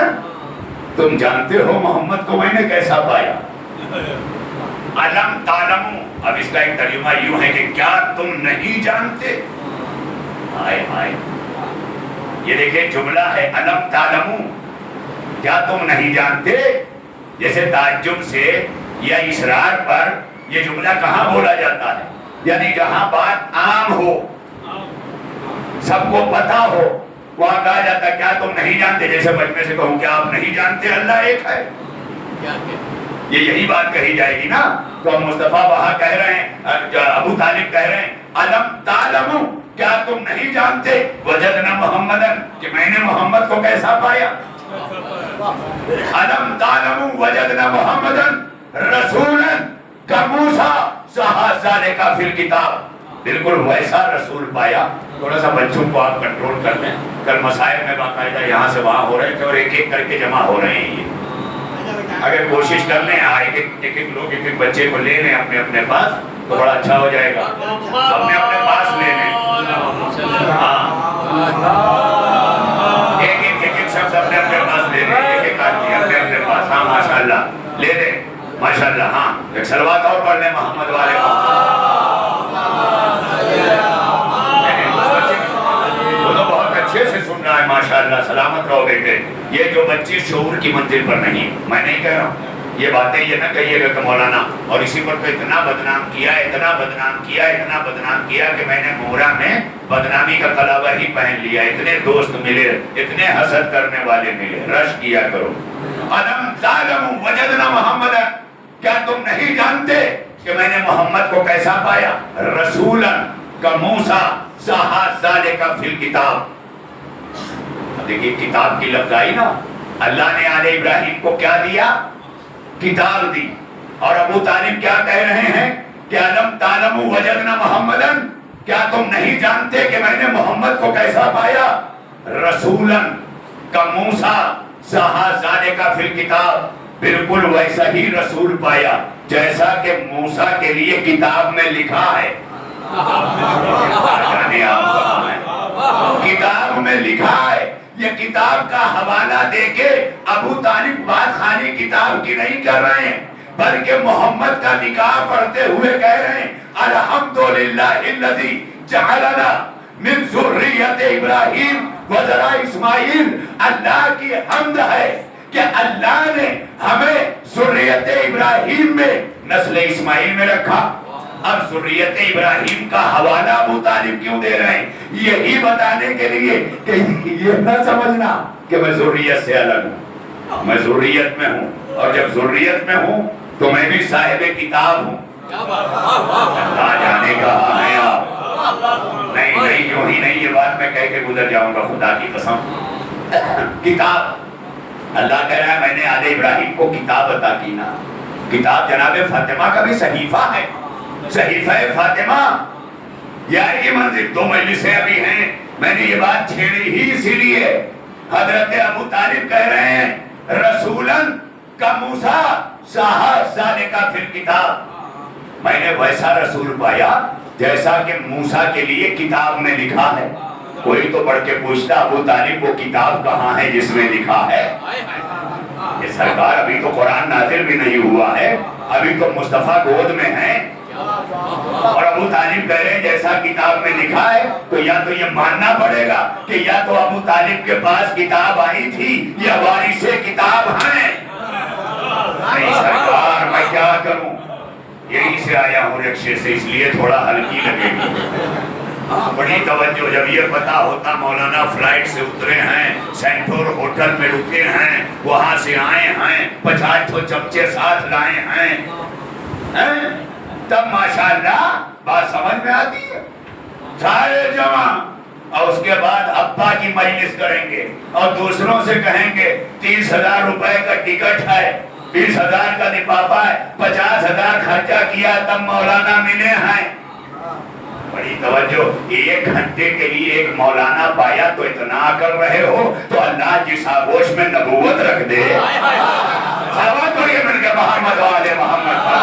تم جانتے ہو محمد کو میں نے کیسا پایا؟ الم تعلموا، اب اس کا ایک ترجمہ یوں ہے کہ کیا تم نہیں جانتے؟ ہائے ہائے، یہ دیکھیں جملہ ہے الم تعلموا، کیا تم نہیں جانتے؟ جیسے تعجب سے یا اصرار پر یہ جملہ کہاں بولا جاتا ہے؟ یعنی جہاں بات عام ہو، سب کو پتا ہو، وہاں کہا جاتا ہے کیا تم نہیں جانتے؟ جیسے بچپن سے کہوں کیا آپ نہیں جانتے اللہ ایک ہے؟ یہ یہی بات کہی جائے گی نا، تو ہم مصطفیٰ وہاں کہہ رہے ہیں، ابو طالب کہہ رہے ہیں الم تعلموا، کیا تم نہیں جانتے وجدنا محمدن، کہ میں نے محمد کو کیسا پایا؟ الم تعلموا وجدنا محمدن رسولا کموسیٰ سہا ذالکا فی الکتاب، بالکل ویسا رسول پایا۔ تھوڑا سا بچوں کو آپ کنٹرول کر لیں، کل مسائل میں باقاعدہ یہاں سے وہاں ہو رہے تھے اور ایک ایک کر کے جمع ہو رہے ہیں، یہ اگر کوشش کر لیں ایک ایک لوگ ایک ایک بچے کو لے لیں اپنے اپنے پاس تو بڑا اچھا ہو جائے گا، اپنے اپنے پاس لے لیں، ایک ایک شخص اپنے اپنے پاس لے لیں، ایک ایک آدمی اپنے اپنے پاس، ہاں ماشاءاللہ لے لیں، ماشاءاللہ، ہاں ایک صلوات اور پڑھ لیں محمد والے کو، وہ تو بہت اچھے سے سن رہا ہے ماشاءاللہ، سلامت رہو بیٹے۔ یہ جو بچے شعور کی منزل پر نہیں، میں نہیں کہہ رہا ہوں یہ باتیں، یہ نہ کہیے گا کہ مولانا اور اسی پر تو اتنا بدنام کیا، اتنا بدنام کیا، اتنا بدنام کیا کہ میں نے مورا میں بدنامی کا کلاوہ ہی پہن لیا، اتنے دوست ملے، اتنے حسد کرنے والے ملے۔ رش کیا کرو، الم تعلموا وجدنا محمدا، کیا تم نہیں جانتے کہ میں نے محمد کو کیسا پایا؟ رسولا کموسیٰ سہا ذالکا فی الکتاب۔ دیکھیے کتاب کی لفظ آئی نا، اللہ نے آل ابراہیم کو کیا دیا؟ کتاب دی، اور ابو طالب کیا کہہ رہے ہیں کہ الم تعلموا وجدنا محمدن، کیا تم نہیں جانتے کہ میں نے محمد کو کیسا پایا؟ رسولا کموسیٰ سہا ذالکا فی الکتاب، بالکل ویسا ہی رسول پایا جیسا کہ موسیٰ کے لیے کتاب میں لکھا ہے۔ کتاب میں لکھا ہے، یہ کتاب کا حوالہ دے کے ابو طالب بات خالی کتاب کی نہیں کر رہے ہیں بلکہ محمد کا نکاح پڑھتے ہوئے کہہ رہے ہیں الحمدللہ الذی جعلنا من ذریت ابراہیم وذرا اسماعیل، اللہ کی حمد ہے کہ اللہ نے ہمیں ذریت ابراہیم میں نسل اسماعیل میں رکھا۔ اب ذریت ابراہیم کا حوالہ ابو طالب کیوں دے رہے ہیں؟ یہی بتانے کے لیے کہ یہ نہ سمجھنا کہ میں ذریت سے الگ ہوں، میں ذریت میں ہوں، اور جب ذریت میں ہوں تو میں بھی صاحب کتاب ہوں۔ اللہ جانے کہاں ہے آپ؟ نہیں یوں ہی نہیں، یہ بات میں کہہ کے گزر جاؤں گا خدا کی قسم۔ کتاب، اللہ کہہ رہا ہے میں نے آل ابراہیم کو کتاب عطا کی نا۔ کتاب جناب فاطمہ کا بھی صحیفہ ہے، صحیفہ فاطمہ، یہ آئے گی منزل۔ دو مجلسیں ابھی ہیں، میں نے یہ بات چھیڑی ہی اسی لیے۔ حضرت ابو طالب کہہ رہے ہیں رسولاً کموسیٰ سہا ذالکا فی الکتاب، میں نے ویسا رسول پایا جیسا کہ موسیٰ کے لیے کتاب میں لکھا ہے۔ کوئی تو پڑھ کے پوچھتا ابو طالب وہ کتاب کہاں ہے جس میں لکھا ہے؟ یہ سرکار ابھی تو قرآن نازل بھی نہیں ہوا ہے، ابھی تو مصطفیٰ گود میں ہیں، اور ابو طالب کہہ رہے ہیں جیسا کتاب میں لکھا ہے تو یا تو یہ ماننا پڑے گا کہ یا تو ابو طالب کے پاس کتاب آئی تھی یا وارث کتاب ہیں. نہیں سرکار میں کیا کروں, یہی سے آیا ہوں رکشے سے, اس لیے تھوڑا ہلکی لگے گی. بڑی توجہ. جب یہ پتا ہوتا مولانا فلائٹ سے اترے ہیں, سینٹور ہوٹل میں رکے ہیں, وہاں سے آئے ہیں, 50 تو چمچے ساتھ لائے ہیں, تب ماشاءاللہ بات سمجھ میں آتی ہے. سارے جمع, اور اس کے بعد ابا کی مجلس کریں گے اور دوسروں سے کہیں گے 30,000 روپے کا ٹکٹ ہے, 20,000 کا لفافہ ہے, 50,000 خرچہ کیا تب مولانا ملے ہیں. بڑی توجہ. 1 گھنٹے کے لیے ایک مولانا پایا تو اتنا کر رہے ہو تو اللہ جس آغوش میں نبوت رکھ دے. صلوات پڑھیے مل کے محمد والے محمد پر.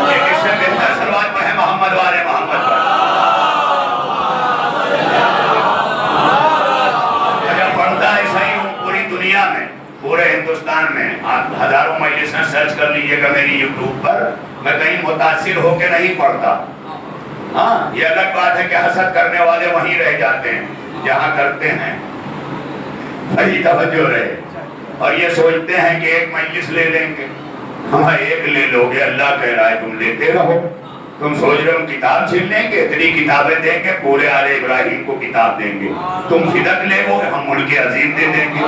ایک اس سے بہتر صلوات پڑھے محمد والے محمد پر. جب پڑھتا ہے صحیح ہوں پوری دنیا میں, پورے ہندوستان میں, آپ ہزاروں مجلسیں سرچ کر لیجئے گا میری یوٹیوب پر, میں کہیں متاثر ہو کے نہیں پڑھتا. ہاں یہ الگ بات ہے کہ حسد کرنے والے وہیں رہ جاتے ہیں جہاں کرتے ہیں. بڑی توجہ رہے. اور یہ سوچتے ہیں کہ ایک مجلس لے لیں گے. ہم ایک لے لو گے, اللہ کہہ رہا ہے تم لیتے رہو. تم سوچ رہے ہو کتاب چھین لیں گے, اتنی کتابیں دیں گے, پورے آل ابراہیم کو کتاب دیں گے. تم فدق لے گو, ہم ملک عظیم دے دیں گے.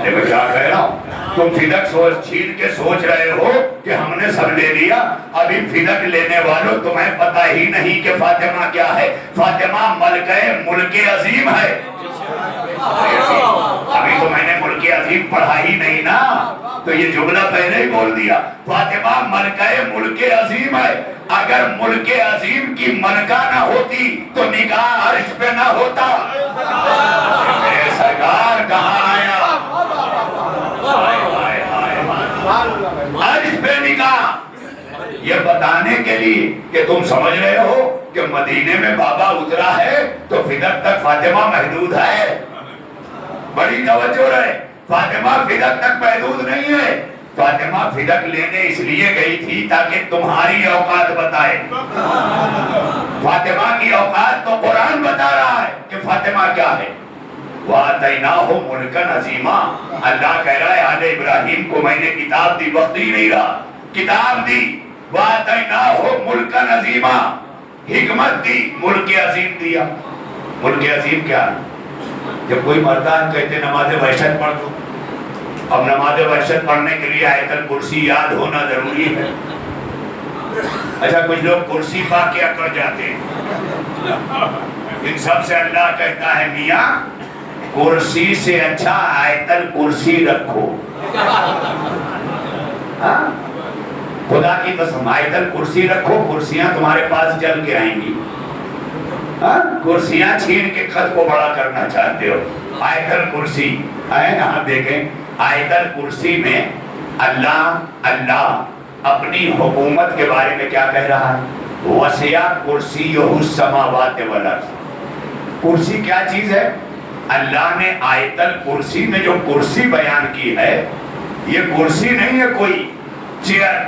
میں کیا کہہ رہا ہوں, تم فدق چھین کے سوچ رہے ہو کہ ہم نے سب لے لیا. ابھی فدق لینے والوں تمہیں پتہ ہی نہیں کہ فاطمہ کیا ہے. فاطمہ ملکہ ملک عظیم ہے. ابھی تو میں نے ملک عظیم پڑھا ہی نہیں نا, تو یہ جملہ پہلے ہی بول دیا. فاطمہ ملکہ ملک عظیم ہے. اگر ملک عظیم کی ملکہ نہ ہوتی تو نکاح عرش پہ نہ ہوتا. میرے سرکار کہاں آیا, عرش پہ نکاح. یہ بتانے کے لیے کہ تم سمجھ رہے ہو کہ مدینے میں بابا اترا ہے تو فدق تک فاطمہ محدود ہے. بڑی توجہ رہے. فاطمہ فدق تک محدود نہیں ہے. فاطمہ فدق لینے اس لیے گئی تھی تاکہ تمہاری اوقات بتائے. فاطمہ کی اوقات تو قرآن بتا رہا ہے کہ فاطمہ کیا ہے. وَآتَيْنَاهُ مُلْكًا عَظِيمًا. اللہ کہہ رہا ہے آل ابراہیم کو میں نے کتاب دی, وقت ہی نہیں رہا, کتاب دی. وَآتَيْنَاهُ مُلْكًا عَظِيمًا, حکمت دی, ملک عظیم دیا. ملک عظیم کیا ہے؟ جب کوئی مرتا ہے کہتے نماز وحشت پڑھ دو. اب نماز وحشت پڑھنے کے لیے آیت الکرسی یاد ہونا ضروری ہے. اچھا کچھ لوگ کرسی پا کے اکڑ جاتے ہیں. ان سب سے اللہ کہتا ہے میاں کرسی سے اچھا آیت الکرسی رکھو. خدا کی قسم آیت الکرسی رکھو, کرسیاں تمہارے پاس چل کے آئیں گی. کرسیاں چھین کے خط کو بڑا کرنا چاہتے ہو. آیت الکرسی ہے نا, آپ دیکھیں آیت الکرسی میں اللہ اپنی حکومت کے بارے میں کیا کہہ رہا ہے. وسع کرسیہ السماوات والارض. کرسی کیا چیز ہے؟ اللہ نے آیت الکرسی میں جو کرسی بیان کی ہے, یہ کرسی نہیں ہے کوئی چیئر,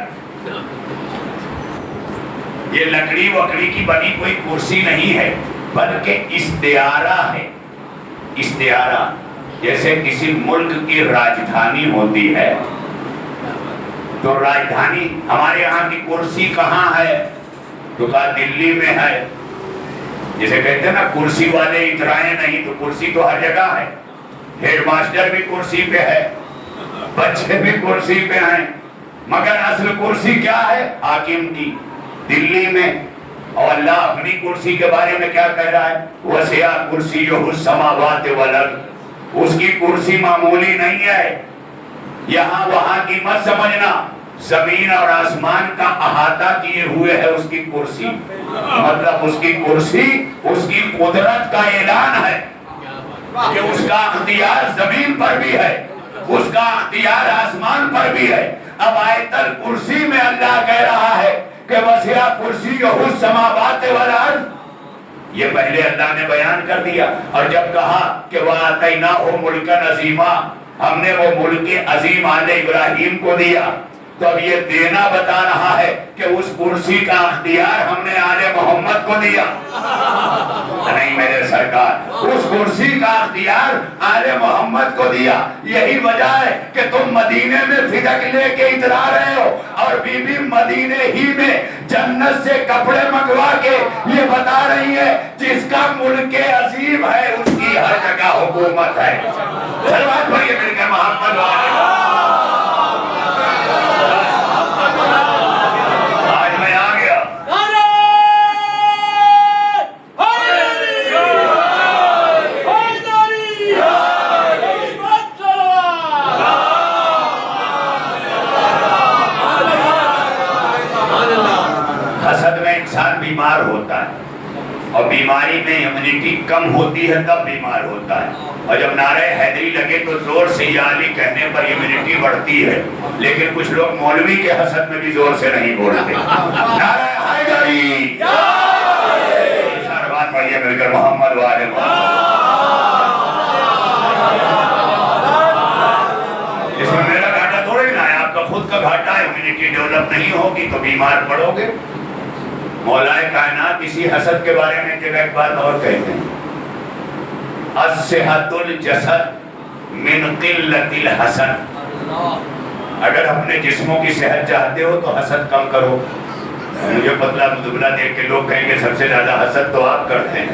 یہ لکڑی وکڑی کی بنی کوئی کرسی نہیں ہے, بلکہ استعارہ ہے. استعارہ جیسے کسی ملک کی راجدھانی ہوتی ہے تو راجدھانی, ہمارے یہاں کی کرسی کہاں ہے تو کہا دلی میں ہے. جسے کہتے ہیں نا کرسی والے اترائے نہیں, تو کرسی تو ہر جگہ ہے. ہیڈ ماسٹر بھی کرسی پہ ہے, بچے بھی کرسی پہ ہیں, مگر اصل کرسی کیا ہے؟ حاکم کی, دلی میں. اور اللہ اپنی کرسی کے بارے میں کیا کہہ رہا ہے؟ وسع کرسیہ السماوات والارض. اس کی کرسی معمولی نہیں ہے. یہاں وہاں کی مت سمجھنا, زمین اور آسمان کا احاطہ کیے ہوئے ہے اس کی کرسی. مطلب اس کی کرسی اس کی قدرت کا اعلان ہے کہ اس کا اختیار زمین پر بھی ہے, اس کا اختیار آسمان پر بھی ہے. اب آیت الکرسی میں اللہ کہہ رہا ہے کہ وسع کرسیہ السماوات والارض. یہ پہلے اللہ نے بیان کر دیا, اور جب کہا کہ وَآتَيْنَاهُ مُلْكًا عَظِيمًا, ہم نے وہ ملک عظیم آل ابراہیم کو دیا. تو اب یہ دینا بتا رہا ہے کہ اس کرسی کا اختیار ہم نے آل محمد کو دیا. نہیں میرے سرکار، اس کرسی کا اختیار آل محمد کو دیا. یہی وجہ ہے کہ تم مدینے میں فدق لے کے ادھر آ رہے ہو، اور بی بی مدینے ہی میں جنت سے کپڑے منگوا کے یہ بتا رہی ہے جس کا ملک عظیم ہے اس کی ہر جگہ حکومت ہے. صلوات پڑھیے مل کے محمد والے. آج میں آ گیا. حسد میں انسان بیمار ہوتا ہے، اور بیماری میں امیونٹی کم ہوتی ہے تب بیمار ہوتا ہے. اور جب نعرہ حیدری لگے تو زور سے یا علی کہنے پر امیونٹی بڑھتی ہے. لیکن کچھ لوگ مولوی کے حسد میں بھی زور سے نہیں بولتے. نعرہ حیدری، ساربان پڑھیے مل کر محمد والے محمد. اس میں میرا گھاٹا تھوڑی نہ ہے، آپ کا خود کا گھاٹا ہے. امیونٹی ڈیولپ نہیں ہوگی تو بیمار پڑو گے. مولا کائنات اسی حسد کے بارے میں جگہ ایک بات اور کہتے ہیں، الصحت الجسد من قلت الحسد. اگر اپنے جسموں کی صحت چاہتے ہو تو حسد کم کرو. مجھے پتلا دبلا دیکھ کے لوگ کہیں گے سب سے زیادہ حسد تو آپ کرتے ہیں.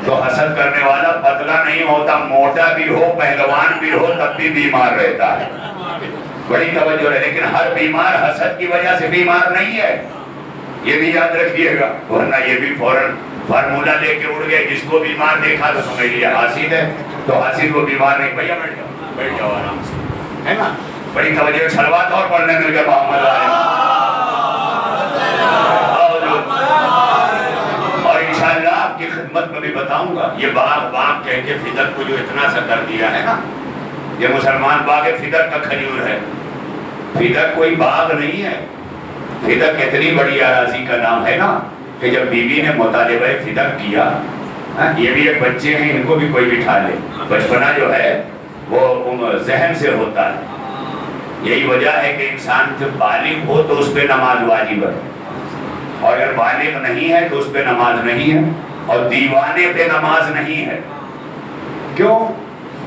تو حسد کرنے والا پتلا نہیں ہوتا، موٹا بھی ہو، پہلوان بھی ہو، تب بھی بیمار رہتا ہے. بڑی توجہ ہے. لیکن ہر بیمار حسد کی وجہ سے بیمار نہیں ہے، یہ بھی یاد رکھیے گا، ورنہ یہ بھی فوراً فارمولہ لے کے اڑ گئے. جس کو بیمار دیکھا تو سمجھ لیا حاسد ہے، تو حاسد کو بیمار نہیں. بھیا بیٹھ جاؤ آرام سے، ہے نا. بڑی توجہ. صلوات اور پڑھنے مل گئے محمد علیہ. اور انشاءاللہ آپ کی خدمت میں بھی بتاؤں گا، یہ باغ کہہ کے فدق کو جو اتنا سا کر دیا ہے نا، یہ مسلمان باغ فدق کا کھجور ہے. فدق کوئی باغ نہیں ہے. فدق اتنی بڑی اراضی کا نام ہے نا کہ جب بیوی نے مطالبہ فدق کیا، یہ بھی ایک بچے ہیں، ان کو بھی کوئی بٹھا لے. بچپنا جو ہے وہ ذہن سے ہوتا ہے. یہی وجہ ہے کہ انسان جب بالغ ہو تو اس پہ نماز واجب ہے، اور اگر بالغ نہیں ہے تو اس پہ نماز نہیں ہے. اور دیوانے پہ نماز نہیں ہے. کیوں؟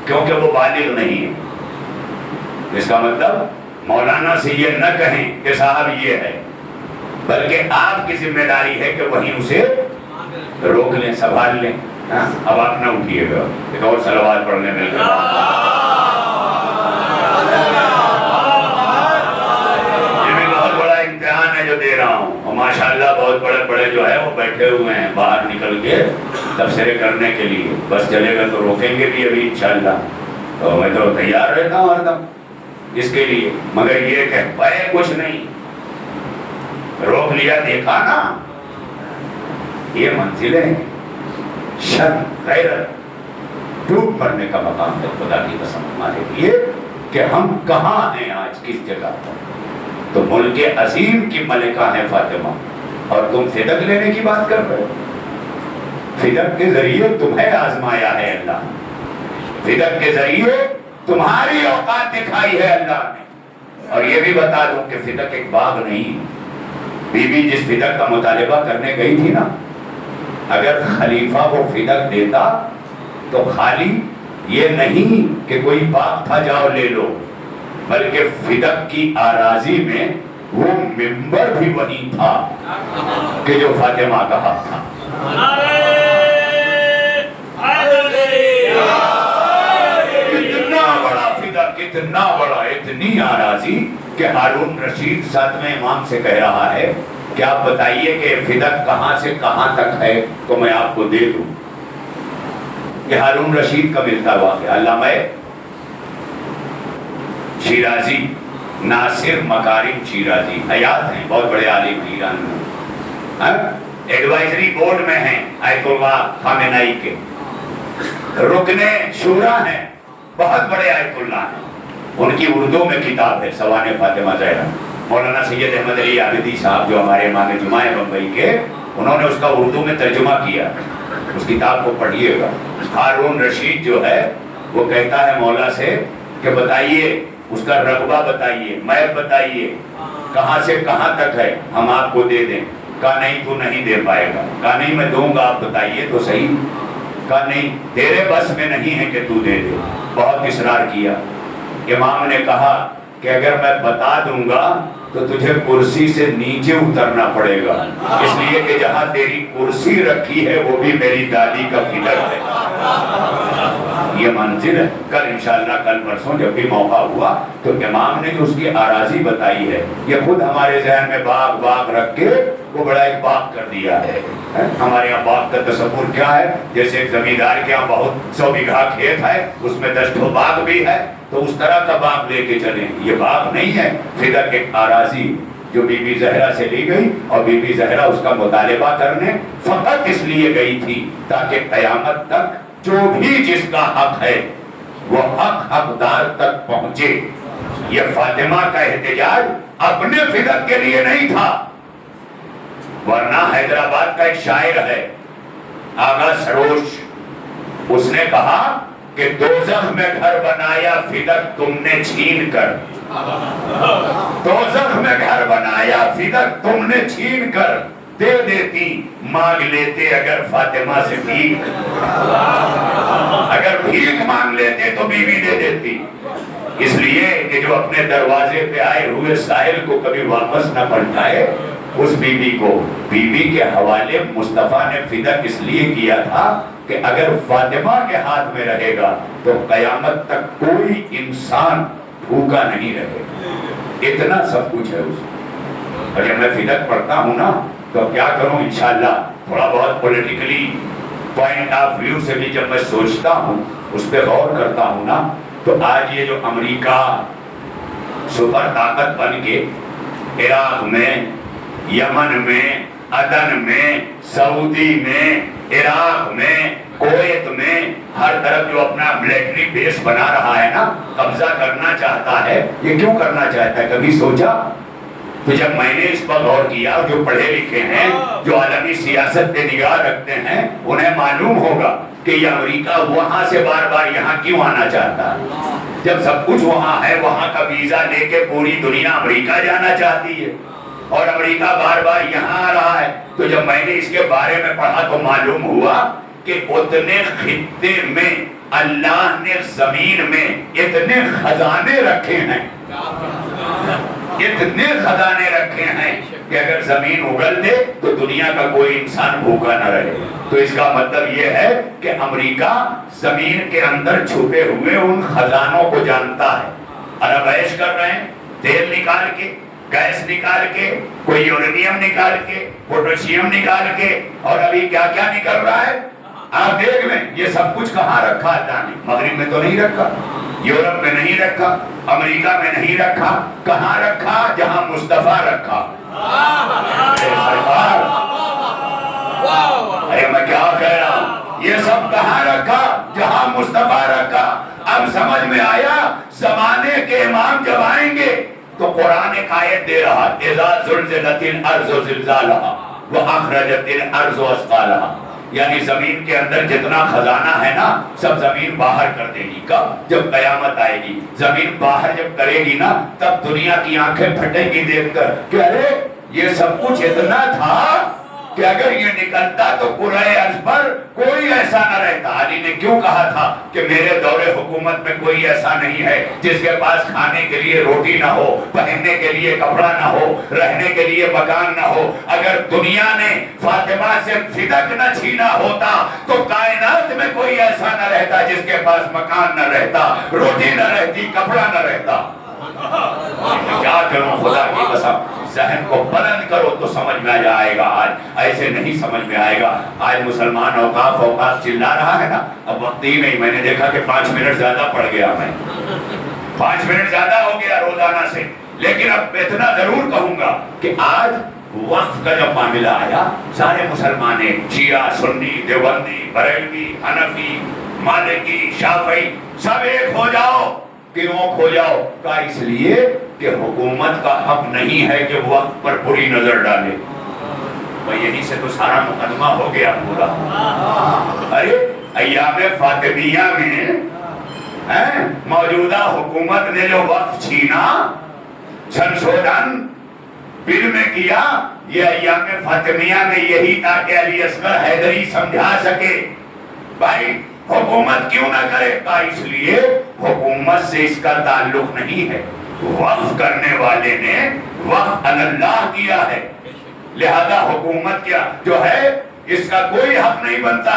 کیونکہ وہ بالغ نہیں ہے. اس کا مطلب مولانا سے یہ نہ کہیں کہ صاحب یہ ہے، بلکہ آپ کی ذمہ داری ہے کہ وہیں اسے روک لیں، سنبھال لیں. اب آپ نہ اٹھیے گا. ایک اور صلوات پڑھنے مل گیا. یہ بھی بہت بڑا امتحان ہے جو دے رہا ہوں، اور ماشاءاللہ بہت بڑے بڑے جو ہے وہ بیٹھے ہوئے ہیں باہر نکل کے تبصرے کرنے کے لیے. بس چلے گا تو روکیں گے بھی ابھی انشاءاللہ. تو میں تو تیار رہتا ہوں ہر دم اس کے لیے، مگر یہ کہ پائے کچھ نہیں. روک لیا، دیکھا نا. یہ منزلیں شرم، غیرت، ڈوب پڑنے کا مقام ہے خدا کی قسم ہمارے لیے کہ ہم کہاں ہیں آج، کس جگہ پر. تو ملک عظیم کی ملکہ ہیں فاطمہ، اور تم فدق لینے کی بات کر رہے ہو. فدق کے ذریعے تمہیں آزمایا ہے اللہ. فدق کے ذریعے تمہاری اوقات دکھائی ہے اللہ نے. اور یہ بھی بتا دوں کہ فدق ایک باغ نہیں. بی بی جس فدق کا مطالبہ کرنے گئی تھی نا، اگر خلیفہ وہ فدق دیتا تو خالی یہ نہیں کہ کوئی باغ تھا جاؤ لے لو، بلکہ فدق کی اراضی میں وہ منبر بھی وہی تھا کہ جو فاطمہ کا حق تھا. اتنا بڑا، اتنی اراضی کہ ہارون رشید 7ویں امام سے کہہ رہا ہے کہ آپ بتائیے کہ فدق کہاں سے کہاں تک ہے تو میں آپ کو دے دوں. یہ ہارون رشید کا ملتا واقعہ. علامہ شیرازی، ناصر مکارم شیرازی حیات ہیں، بہت بڑے عالم ہیں ایران میں. ایڈوائزری بورڈ میں ہیں آیت اللہ خامنائی کے، رکن شورا ہیں، بہت بڑے آیت اللہ ہیں. ان کی اردو میں کتاب ہے سوانح فاطمہ زہرا. مولانا سید احمد علی عابدی صاحب جو ہمارے امام جمعہ ہیں بمبئی کے، انہوں نے اس کا اردو میں ترجمہ کیا. اس کتاب کو پڑھیے گا. ہارون رشید جو ہے وہ کہتا ہے مولا سے کہ بتائیے اس کا رقبہ بتائیے، میپ بتائیے، کہاں سے کہاں تک ہے، ہم آپ کو دے دیں۔ کہا نہیں تو نہیں دے پائے گا۔ کہا نہیں میں دوں گا، آپ بتائیے تو صحیح۔ کہا نہیں تیرے بس میں نہیں ہے کہ تو دے دے۔ بہت اصرار کیا۔ امام نے کہا کہ اگر میں بتا دوں گا تو تجھے کرسی سے نیچے اترنا پڑے گا، اس لیے کہ جہاں تیری کرسی رکھی ہے وہ بھی میری دادی کا فکر ہے، یہ منزل ہے۔ کل انشاءاللہ کل پرسوں جب بھی موقع ہوا تو امام نے جو اس کی آراضی بتائی ہے، یہ خود ہمارے ذہن میں باغ باغ رکھ کے وہ بڑا ایک باغ کر دیا ہے۔ ہمارے یہاں باغ کا تصور کیا ہے؟ جیسے ایک زمیندار کے یہاں بہت 100 بیگھہ کھیت ہے، اس میں 10 ٹھو باغ بھی ہے، تو اس طرح کا باغ لے کے چلیں۔ یہ باغ نہیں ہے، فدق ایک آراضی جو بی بی زہرا سے لی گئی، اور بی بی زہرا اس کا مطالبہ کرنے فقط اس لیے گئی تھی تاکہ قیامت تک جو بھی جس کا حق ہے وہ حق حقدار تک پہنچے۔ یہ فاطمہ کا احتجاج اپنے فدق کے لیے نہیں تھا، ورنہ حیدرآباد کا ایک شاعر ہے آغا سروش، اس نے کہا کہ دوزخ میں گھر بنایا فدق تم نے چھین کر، دوزخ میں گھر بنایا فدق تم نے چھین کر، دے دیتی مانگ لیتے اگر فاطمہ سے بھیک، اگر بھیک مانگ لیتے تو بیوی دے دیتی۔ اس لیے کہ جو اپنے دروازے پہ آئے ہوئے سائل کو کبھی واپس نہ پلٹائے، اس بیوی کو، بیوی کے حوالے مصطفیٰ نے فدق اس لیے کیا تھا کہ اگر فاطمہ کے ہاتھ میں رہے گا تو قیامت تک کوئی انسان بھوکا نہیں رہے، اتنا سب کچھ ہے اس میں۔ اور جب میں فدق پڑھتا ہوں نا تو کیا کروں، انشاءاللہ تھوڑا بہت پولیٹیکلی پوائنٹ آف ویو سے بھی جب میں سوچتا ہوں، اس پہ غور کرتا ہوں نا، تو آج یہ جو امریکہ سپر طاقت بن کے عراق میں، یمن میں، عدن میں، سعودی میں، عراق میں، کویت میں، ہر طرف جو اپنا ملٹری بیس بنا رہا ہے نا، قبضہ کرنا چاہتا ہے، یہ کیوں کرنا چاہتا ہے کبھی سوچا؟ تو جب میں نے اس پر غور کیا، جو پڑھے لکھے ہیں، جو عالمی سیاست پہ نگاہ رکھتے ہیں، انہیں معلوم ہوگا کہ یہ امریکہ وہاں سے بار بار یہاں کیوں آنا چاہتا ہے؟ جب سب کچھ وہاں ہے، وہاں کا ویزا لے کے پوری دنیا امریکہ جانا چاہتی ہے، اور امریکہ بار بار یہاں آ رہا ہے۔ تو جب میں نے اس کے بارے میں پڑھا تو معلوم ہوا کہ اتنے خطے میں اللہ نے زمین میں اتنے خزانے رکھے ہیں، اتنے خزانے رکھے ہیں کہ اگر زمین اگل دے تو دنیا کا کوئی انسان بھوکا نہ رہے۔ تو اس کا مطلب یہ ہے کہ امریکہ زمین کے اندر چھپے ہوئے ان خزانوں کو جانتا ہے۔ عرب عیش کر رہے ہیں، تیل نکال کے، گیس نکال کے، کوئی یورینیم نکال کے، پوٹاشیم نکال کے، اور ابھی کیا کیا نکل رہا ہے آپ دیکھ لیں۔ یہ سب کچھ کہاں رکھا اللہ نے؟ مغرب میں تو نہیں رکھا، یورپ میں نہیں رکھا، امریکہ میں نہیں رکھا، کہاں رکھا؟ جہاں مصطفیٰ رکھا۔ ارے میں کیا کہہ رہا ہوں، یہ سب کہاں رکھا؟ جہاں مصطفیٰ رکھا۔ اب سمجھ میں آیا، زمانے کے امام جب آئیں گے تو قرآن ایک آیت دے رہا، اذا زلزلت الارض زلزالہا واخرجت الارض اثقالہا، یعنی زمین کے اندر جتنا خزانہ ہے نا، سب زمین باہر کر دے گی۔ کب؟ جب قیامت آئے گی، زمین باہر جب کرے گی نا، تب دنیا کی آنکھیں پھٹیں گی دیکھ کر کہ ارے یہ سب کچھ اتنا تھا کہ اگر یہ نکلتا تو قرائے ارض پر کوئی ایسا نہ رہتا۔ علی نے کیوں کہا تھا کہ میرے دور حکومت میں کوئی ایسا نہیں ہے جس کے پاس کھانے کے لیے روٹی نہ ہو، پہننے کے لیے کپڑا نہ ہو، رہنے کے لیے مکان نہ ہو۔ اگر دنیا نے فاطمہ سے فدق نہ چھینا ہوتا تو کائنات میں کوئی ایسا نہ رہتا جس کے پاس مکان نہ رہتا، روٹی نہ رہتی، کپڑا نہ رہتا۔ کیا کروں خدا کی قسم، ذہن کو بلند کرو تو سمجھ میں آ جائے گا۔ آج ایسے نہیں سمجھ میں آئے گا۔ آج مسلمان اوقاف چلا رہا ہے نا، اب وقت ہی نہیں۔ میں نے دیکھا کہ 5 منٹ زیادہ پڑ گیا، میں 5 منٹ زیادہ ہو گیا روزانہ سے، لیکن اب اتنا ضرور کہوں گا کہ آج وقت کا جب معاملہ آیا، سارے مسلمان شیعہ، سنی، دیوبندی، بریلوی، حنفی، مالکی، شافعی سب ایک ہو جاؤ۔ کیوں کھو جاؤ؟ کا اس لیے کہ حکومت کا حق نہیں ہے کہ وقت پر بری نظر ڈالے۔ یہی سے تو سارا مقدمہ ہو گیا پورا۔ ارے ایام فاطمیہ میں موجودہ حکومت نے جو وقت چھینا، سنشودھن بل میں کیا، یہ ایام فاطمیہ میں یہی تھا کہ علی اصغر حیدری سمجھا سکے بھائی حکومت کیوں نہ کرے، کہا اس لیے حکومت سے اس کا تعلق نہیں ہے، وقف کرنے والے نے وقف اللہ کیا ہے، لہذا حکومت کیا جو ہے اس کا کوئی حق نہیں بنتا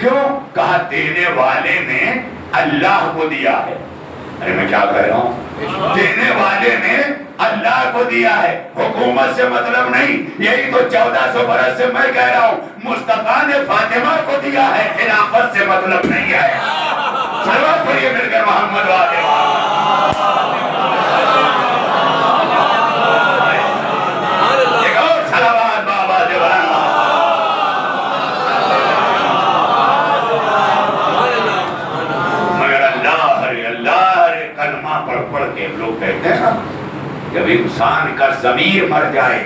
کیوں؟ کہا دینے والے نے اللہ کو دیا ہے۔ ارے میں کیا کہہ رہا ہوں؟ دینے والے نے اللہ کو دیا ہے، حکومت سے مطلب نہیں۔ یہی تو 1400 برس سے میں کہہ رہا ہوں، مصطفیٰ نے فاطمہ کو دیا ہے، خلافت سے مطلب نہیں ہے۔ صلوات پڑھیے مل کر محمد والے۔ ایک اور صلوات بابا دیوان۔ مگر اللہ کلمہ پڑھ کے لوگ کہتے ہیں جب انسان کا ضمیر مر جائے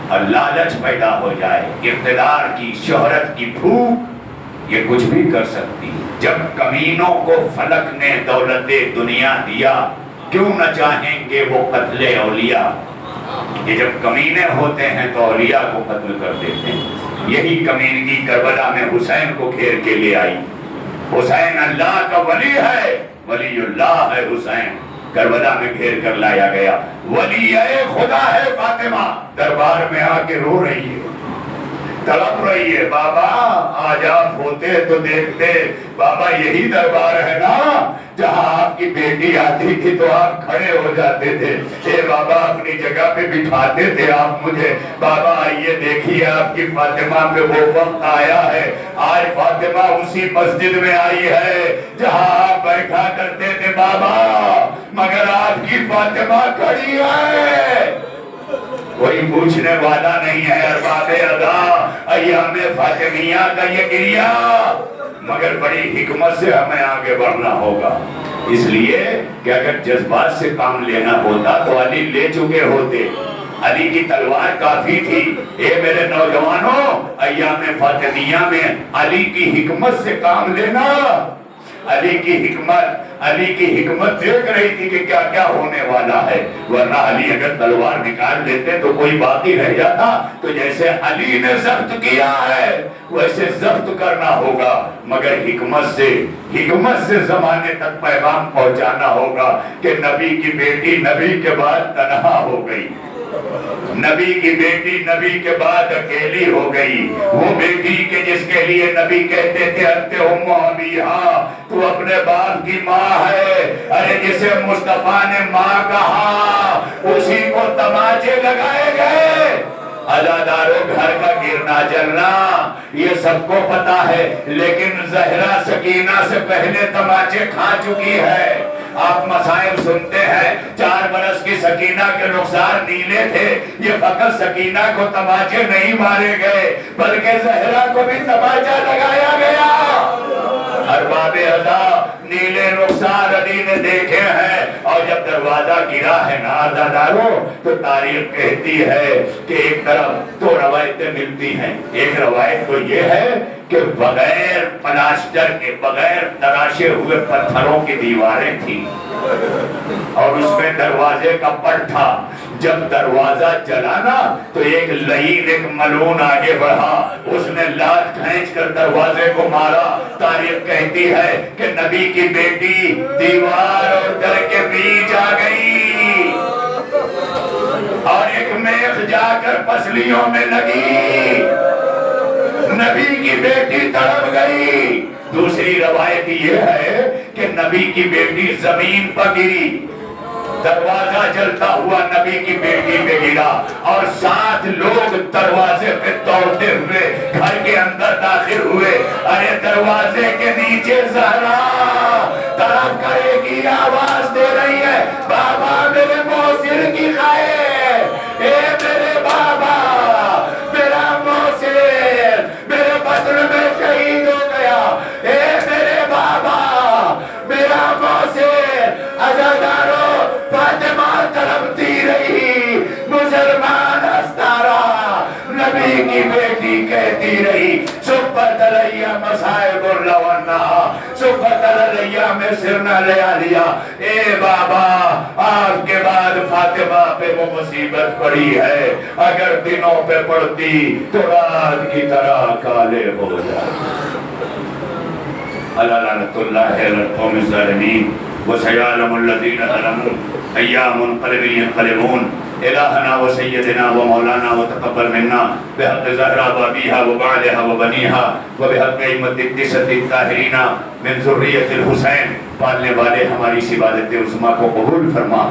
اور لالچ پیدا ہو جائے، اقتدار کی، شہرت کی بھوک، یہ کچھ بھی کر سکتی۔ جب کمینوں کو فلک نے دولت دنیا دیا، کیوں نہ چاہیں گے وہ قتل اولیاء؟ یہ جب کمینے ہوتے ہیں تو اولیاء کو قتل کر دیتے ہیں۔ یہی کمینگی کربلا میں حسین کو گھیر کے لے آئی۔ حسین اللہ کا ولی ہے، ولی اللہ ہے حسین، کربلا میں گھیر کر لایا گیا۔ ولی خدا ہے فاطمہ، دربار میں آ کے رو رہی ہے، تڑپ رہی ہے، بابا آج آپ ہوتے تو دیکھتے، بابا یہی دربار ہے نا جہاں آپ کی بیٹی آتی تھی تو آپ کھڑے ہو جاتے تھے، اے بابا اپنی جگہ پہ بٹھاتے تھے آپ مجھے، بابا آئیے دیکھیے آپ کی فاطمہ پہ وہ وقت آیا ہے، آج فاطمہ اسی مسجد میں آئی ہے جہاں آپ بیٹھا کرتے تھے بابا، مگر آپ کی فاطمہ کھڑی ہے، کوئی پوچھنے والا نہیں ہے۔ ارباب ادا ایام فاطمیہ کا یہ گریہ، مگر بڑی حکمت سے ہمیں آگے بڑھنا ہوگا، اس لیے کہ اگر جذبات سے کام لینا ہوتا تو علی لے چکے ہوتے، علی کی تلوار کافی تھی۔ اے میرے نوجوانوں، ایام فاطمیہ میں علی کی حکمت سے کام لینا، علی کی حکمت دیکھ رہی تھی کہ کیا کیا ہونے والا ہے، ورنہ علی اگر تلوار نکال لیتے تو کوئی باقی رہ جاتا، تو جیسے علی نے ضبط کیا ہے ویسے ضبط کرنا ہوگا، مگر حکمت سے زمانے تک پیغام پہنچانا ہوگا کہ نبی کی بیٹی نبی کے بعد تنہا ہو گئی، نبی کی بیٹی نبی کے بعد اکیلی ہو گئی، وہ بیٹی کہ جس کے لیے نبی کہتے تھے انت ام ابیہا، تو اپنے باپ کی ماں ہے، ارے جسے مصطفیٰ نے ماں کہا اسی کو تماچے لگائے گئے۔ عزاداروں گھر کا گرنا جلنا یہ سب کو پتا ہے، لیکن زہرا سکینہ سے پہلے تماچے کھا چکی ہے۔ آپ مسائل سنتے ہیں، 4 برس کی سکینہ کے رخسار نیلے تھے، یہ فقط سکینہ کو تماچے نہیں مارے گئے بلکہ زہرا کو بھی تماچا لگایا گیا۔ ارباب ادا نیلے رخسار علی نے دیکھے ہیں، اور جب دروازہ گرا ہے نا عزاداروں تو تاریخ کہتی ہے کہ ایک طرف 2 روایتیں ملتی ہیں، ایک روایت تو یہ ہے کہ بغیر پلاسٹر کے، بغیر تراشے ہوئے پتھروں کی دیواریں تھیں اور اس میں دروازے کا پٹ تھا، جب دروازہ چلا نا تو ایک لعین، ایک ملعون آگے بڑھا، اس نے لات کھینچ کر دروازے کو مارا۔ تاریخ کہتی ہے کہ نبی کی بیٹی دیوار اور در کے بیچ آ گئی اور ایک میخ جا کر پسلیوں میں لگی، نبی کی بیٹی تڑپ گئی۔ دوسری روایت یہ ہے کہ نبی کی بیٹی زمین پر گری، دروازہ جلتا ہوا نبی کی بیٹی پہ گرا اور 7 لوگ دروازے پہ دوڑتے ہوئے گھر کے اندر داخل ہوئے۔ ارے دروازے کے نیچے زہرا تڑپ کر ایک آواز دے رہی ہے، بابا میرے موسر کی خیر، اے میرے بابا میرا موسر میرے بدر میں شہید ہو گیا، اے میرے بابا میرا موسر۔ عزاداروں فاطمہ تڑپتی رہی، مسلمان ہنستا رہا، نبی کی بیٹی کہتی رہی سپت علیہ مصائب میں سر نہ لیا لیا۔ اے بابا آپ کے بعد فاطمہ پہ وہ مصیبت پڑی ہے، اگر دنوں پہ پڑتی تو رات کی طرح کالے ہو جاتے۔ اللہ لعنت اللہ علی القوم الظالمین وسيعلم الذين ظلموا أيام منقلب ينقلبون۔ إلهنا وسيدنا ومولانا وتقبل منا بحق زهرا وأبيها وبعلها وبنيها وبحق أئمة التسعة الطاهرين من ذرية الحسین۔ پالنے والے ہماری اس عبادت عظمیٰ کو قبول فرما۔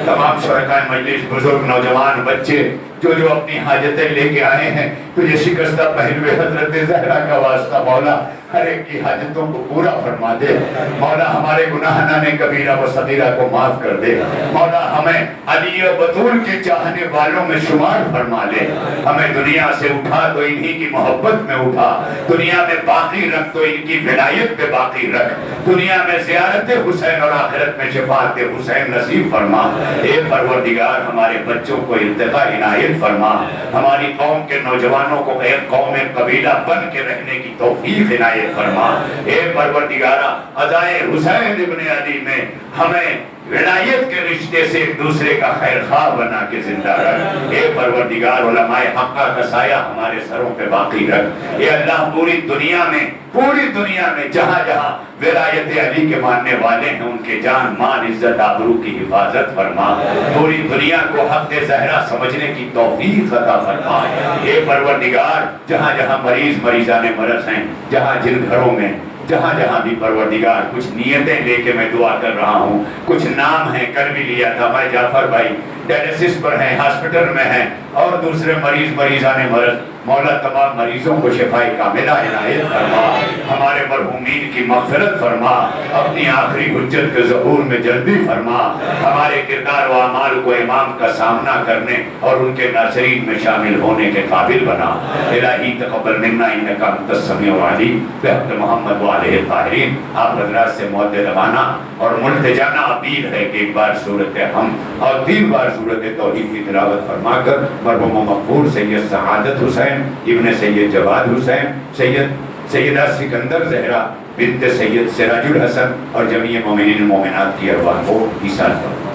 تمام شرکائے مجلس، بزرگ، نوجوان، بچے جو اپنی حاجتیں لے کے آئے ہیں، تجھے شکستہ پہلوے حضرت زہرا کا واسطہ مولا ہر ایک کی حاجتوں کو پورا فرما دے۔ مولا ہمارے گناہان کبیرہ و صغیرہ کو معاف کر دے۔ مولا ہمیں علی و بطول کے چاہنے والوں میں شمار فرما لے۔ ہمیں دنیا سے اٹھا تو انہی کی محبت میں اٹھا، دنیا میں باقی رکھ تو ان کی ولایت پہ باقی رکھ، دنیا میں زیارت حسین اور آخرت میں شفاعت حسین نصیب فرما۔ اے پروردگار ہمارے بچوں کو ارتقاء عنایت فرما، ہماری قوم کے نوجوانوں کو ایک قوم قبیلہ بن کے رہنے کی توفیق عنایت فرما۔ اے پروردگارہ عزائے حسین ابن علی میں ہمیں ولایت کے رشتے سے ایک دوسرے کا خیر خواہ بنا کے زندہ رکھ۔ اے پروردگار علماء حقہ کا سایہ ہمارے سروں پہ باقی رکھ۔ اے اللہ پوری دنیا میں جہاں جہاں ولایت علی کے ماننے والے ہیں ان کے جان مال عزت آبرو کی حفاظت فرما۔ پوری دنیا کو حق زہرا سمجھنے کی توفیق عطا فرما۔ اے پروردگار جہاں جہاں مریضان مرض ہیں، جہاں جن گھروں میں جہاں بھی پروردگار کچھ نیتیں لے کے میں دعا کر رہا ہوں، کچھ نام ہیں، کل بھی لیا تھا میں جعفر بھائی ڈائلسس پر ہیں، ہاسپٹل میں ہیں، اور دوسرے مریضان مرض، مولا تمام مریضوں کو شفاء کاملہ عنایت فرما، ہمارے مرحومین کی مغفرت فرما، اپنی آخری حجت کے ظہور میں جلدی فرما، ہمارے کردار و اعمال کو امام کا سامنا کرنے اور ان کے ناصرین میں شامل ہونے کے قابل بنا۔ الہی تقبل منا انک انت السمیع العلیم بحق محمد وآلہ الطاہرین۔ آپ حضرات سے معددانہ اور ملتجانہ اپیل ہے کہ ایک بار سورت حمد اور 3 بار سورت توحید کی تلاوت فرما کر مرحوم مقبول سید سعادت حسین ابن سید جواد حسین، سیدہ سکندر زہرا بنت سید سراج الحسن اور جمیع مومنین مومنات کی ارواح کو ایثار فرما۔